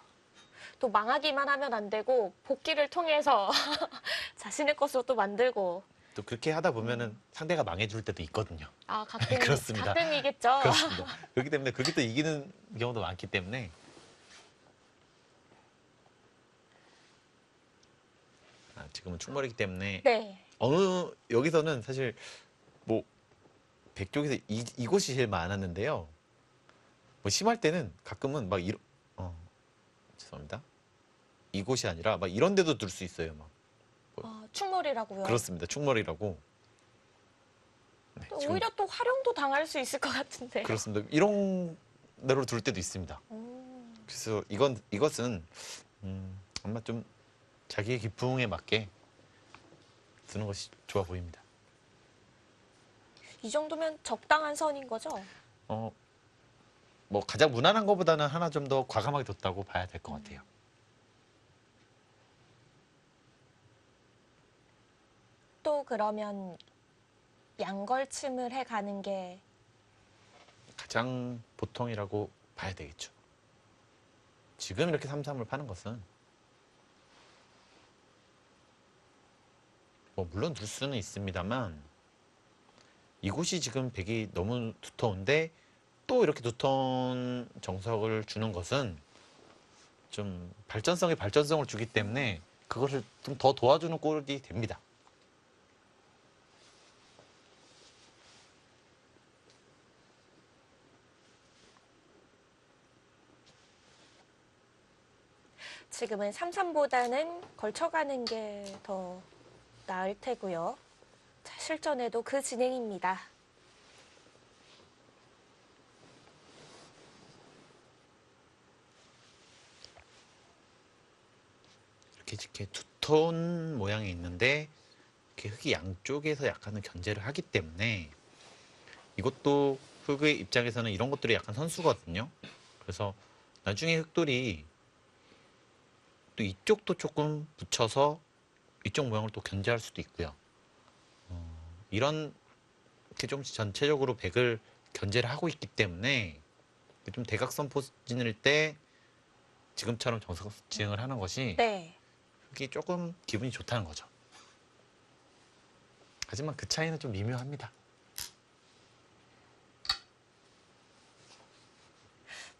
또 망하기만 하면 안 되고 복귀를 통해서 자신의 것으로 또 만들고. 또 그렇게 하다 보면은 상대가 망해줄 때도 있거든요. 아, 가끔 그렇습니다. 가끔이겠죠. 그렇습니다. 그렇기 때문에 그렇게 또 이기는 경우도 많기 때문에 지금은 충벌이기 때문에 네. 여기서는 사실 뭐 백쪽에서 이곳이 제일 많았는데요. 뭐 심할 때는 가끔은 막 죄송합니다. 이곳이 아니라 막 이런 데도 둘 수 있어요. 막 충몰이라고요. 그렇습니다. 충벌이라고. 네, 또 지금 오히려 또 활용도 당할 수 있을 것 같은데. 그렇습니다. 이런 데로 둘 때도 있습니다. 음. 그래서 이것은 아마 좀 자기의 기풍에 맞게 쓰는 것이 좋아 보입니다. 이 정도면 적당한 선인 거죠? 뭐 가장 무난한 것보다는 하나 좀 더 과감하게 뒀다고 봐야 될 것 같아요. 또 그러면 양걸침을 해가는 게 가장 보통이라고 봐야 되겠죠. 지금 이렇게 삼삼을 파는 것은 뭐 물론 둘 수는 있습니다만 이곳이 지금 백이 너무 두터운데 또 이렇게 두터운 정석을 주는 것은 좀 발전성에 발전성을 주기 때문에 그것을 좀 더 도와주는 꼴이 됩니다. 지금은 삼삼보다는 걸쳐가는 게 더 나을 테고요. 자, 실전에도 그 진행입니다. 이렇게 두터운 모양이 있는데 이렇게 흙이 양쪽에서 약간은 견제를 하기 때문에 이것도 흙의 입장에서는 이런 것들이 약간 선수거든요. 그래서 나중에 흙돌이 또 이쪽도 조금 붙여서 이쪽 모양을 또 견제할 수도 있고요. 이런 이렇게 좀 전체적으로 백을 견제를 하고 있기 때문에 좀 대각선 포진일 때 지금처럼 정석 지행을 하는 것이 네. 흙이 조금 기분이 좋다는 거죠. 하지만 그 차이는 좀 미묘합니다.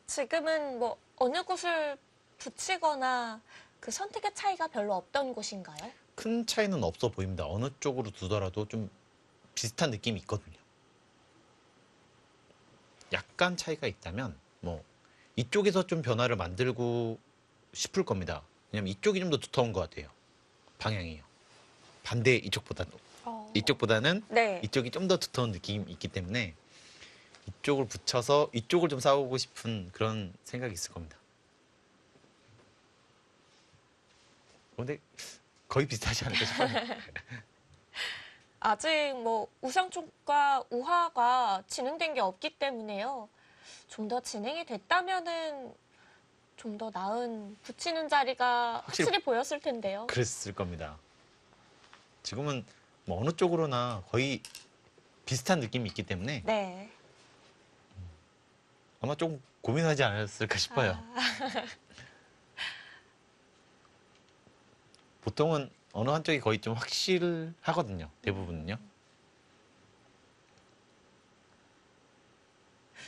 지금은 뭐 어느 곳을 붙이거나 그 선택의 차이가 별로 없던 곳인가요? 큰 차이는 없어 보입니다. 어느 쪽으로 두더라도 좀 비슷한 느낌이 있거든요. 약간 차이가 있다면 뭐 이쪽에서 좀 변화를 만들고 싶을 겁니다. 왜냐면 이쪽이 좀 더 두터운 것 같아요. 방향이요. 반대 이쪽보다는 네. 이쪽이 좀 더 두터운 느낌이 있기 때문에 이쪽을 붙여서 이쪽을 좀 싸우고 싶은 그런 생각이 있을 겁니다. 근데 거의 비슷하지 않을까 싶어요. 아직 뭐 우상 쪽과 우하가 진행된 게 없기 때문에요. 좀 더 진행이 됐다면은 좀 더 나은 붙이는 자리가 확실히 보였을 텐데요. 그랬을 겁니다. 지금은 뭐 어느 쪽으로나 거의 비슷한 느낌이 있기 때문에 네. 아마 좀 고민하지 않았을까 싶어요. 보통은 어느 한쪽이 거의 좀 확실하거든요. 대부분은요.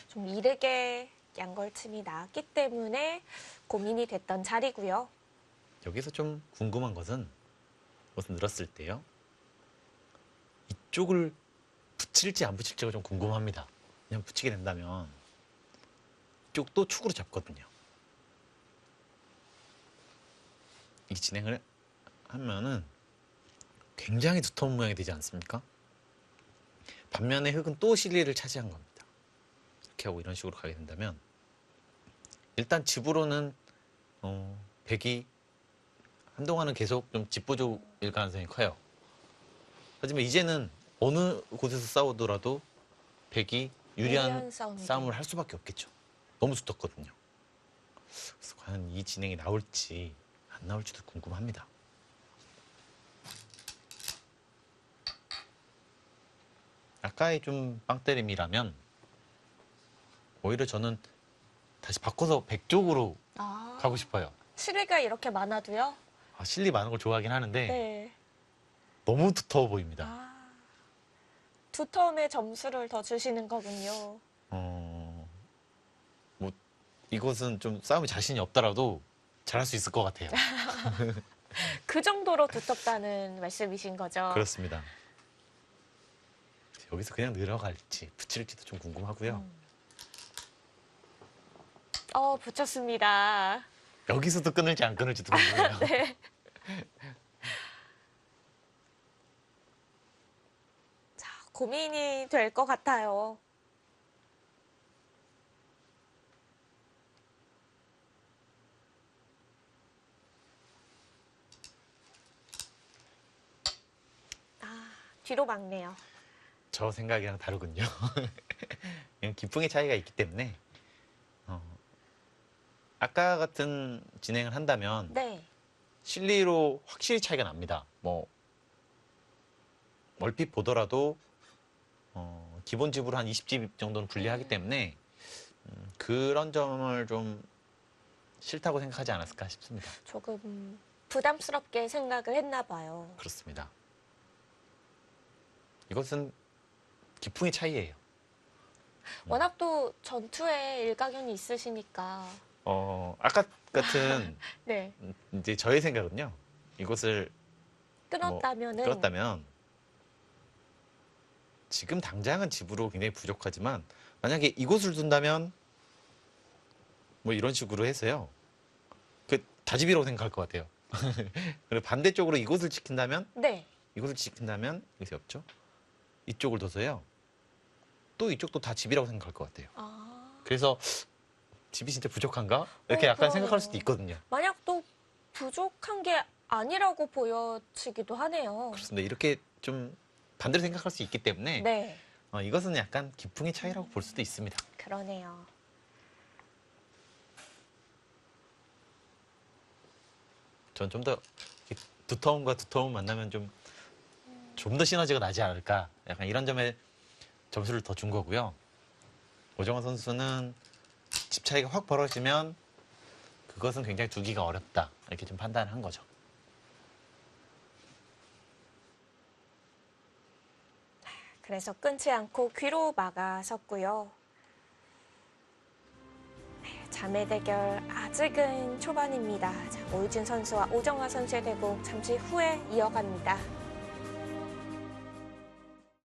좀 이르게 양걸침이 나왔기 때문에 고민이 됐던 자리고요. 여기서 좀 궁금한 것은 옷을 늘었을 때요. 이쪽을 붙일지 안 붙일지가 좀 궁금합니다. 그냥 붙이게 된다면 이쪽도 축으로 잡거든요. 이 진행을 하면은 굉장히 두터운 모양이 되지 않습니까? 반면에 흙은 또 실리를 차지한 겁니다. 이렇게 하고 이런 식으로 가게 된다면 일단 집으로는 백이 한동안은 계속 좀 집부족일 가능성이 커요. 하지만 이제는 어느 곳에서 싸우더라도 백이 유리한 싸움을 할 수밖에 없겠죠. 너무 두텁거든요. 그래서 과연 이 진행이 나올지 안 나올지도 궁금합니다. 아까의 좀 빵때림이라면 오히려 저는 다시 바꿔서 백 쪽으로 가고 싶어요. 실리가 이렇게 많아도요? 아, 실리 많은 걸 좋아하긴 하는데 네. 너무 두터워 보입니다. 아, 두텀에 점수를 더 주시는 거군요. 뭐 이것은 좀 싸움에 자신이 없더라도 잘할 수 있을 것 같아요. 그 정도로 두텁다는 말씀이신 거죠? 그렇습니다. 여기서 그냥 늘어갈지 붙일지도 좀 궁금하고요. 붙였습니다. 여기서도 끊을지 안 끊을지도 궁금해요. 네. 자, 고민이 될 것 같아요. 아, 뒤로 막네요. 저 생각이랑 다르군요. 그냥 기풍의 차이가 있기 때문에 아까 같은 진행을 한다면 네. 실리로 확실히 차이가 납니다. 뭐 얼핏 보더라도 기본 집으로 한 20집 정도는 분리하기 때문에 그런 점을 좀 싫다고 생각하지 않았을까 싶습니다. 조금 부담스럽게 생각을 했나 봐요. 그렇습니다. 이것은 기풍의 차이예요. 워낙 또 전투에 일가견이 있으시니까. 아까 같은 네. 이제 저의 생각은요. 이것을 끊었다면은. 끌었다면 지금 당장은 집으로 굉장히 부족하지만 만약에 이곳을 둔다면 뭐 이런 식으로 해서요. 그 다집이라고 생각할 것 같아요. 그리고 반대쪽으로 이곳을 지킨다면 네. 이곳을 지킨다면 여기서 없죠. 이쪽을 둬서요. 또 이쪽도 다 집이라고 생각할 것 같아요. 아, 그래서 집이 진짜 부족한가? 이렇게 약간 그러네요. 생각할 수도 있거든요. 만약 또 부족한 게 아니라고 보여지기도 하네요. 그렇습니다. 이렇게 좀 반대로 생각할 수 있기 때문에 네. 이것은 약간 기풍의 차이라고 볼 수도 있습니다. 그러네요. 전 좀 더 두터움과 두터움 만나면 좀 더 시너지가 나지 않을까. 약간 이런 점에 점수를 더 준 거고요. 오정환 선수는 집 차이가 확 벌어지면 그것은 굉장히 두기가 어렵다. 이렇게 좀 판단한 거죠. 그래서 끊지 않고 귀로 막아섰고요. 자매 대결 아직은 초반입니다. 자, 오유진 선수와 오정화 선수의 대공 잠시 후에 이어갑니다.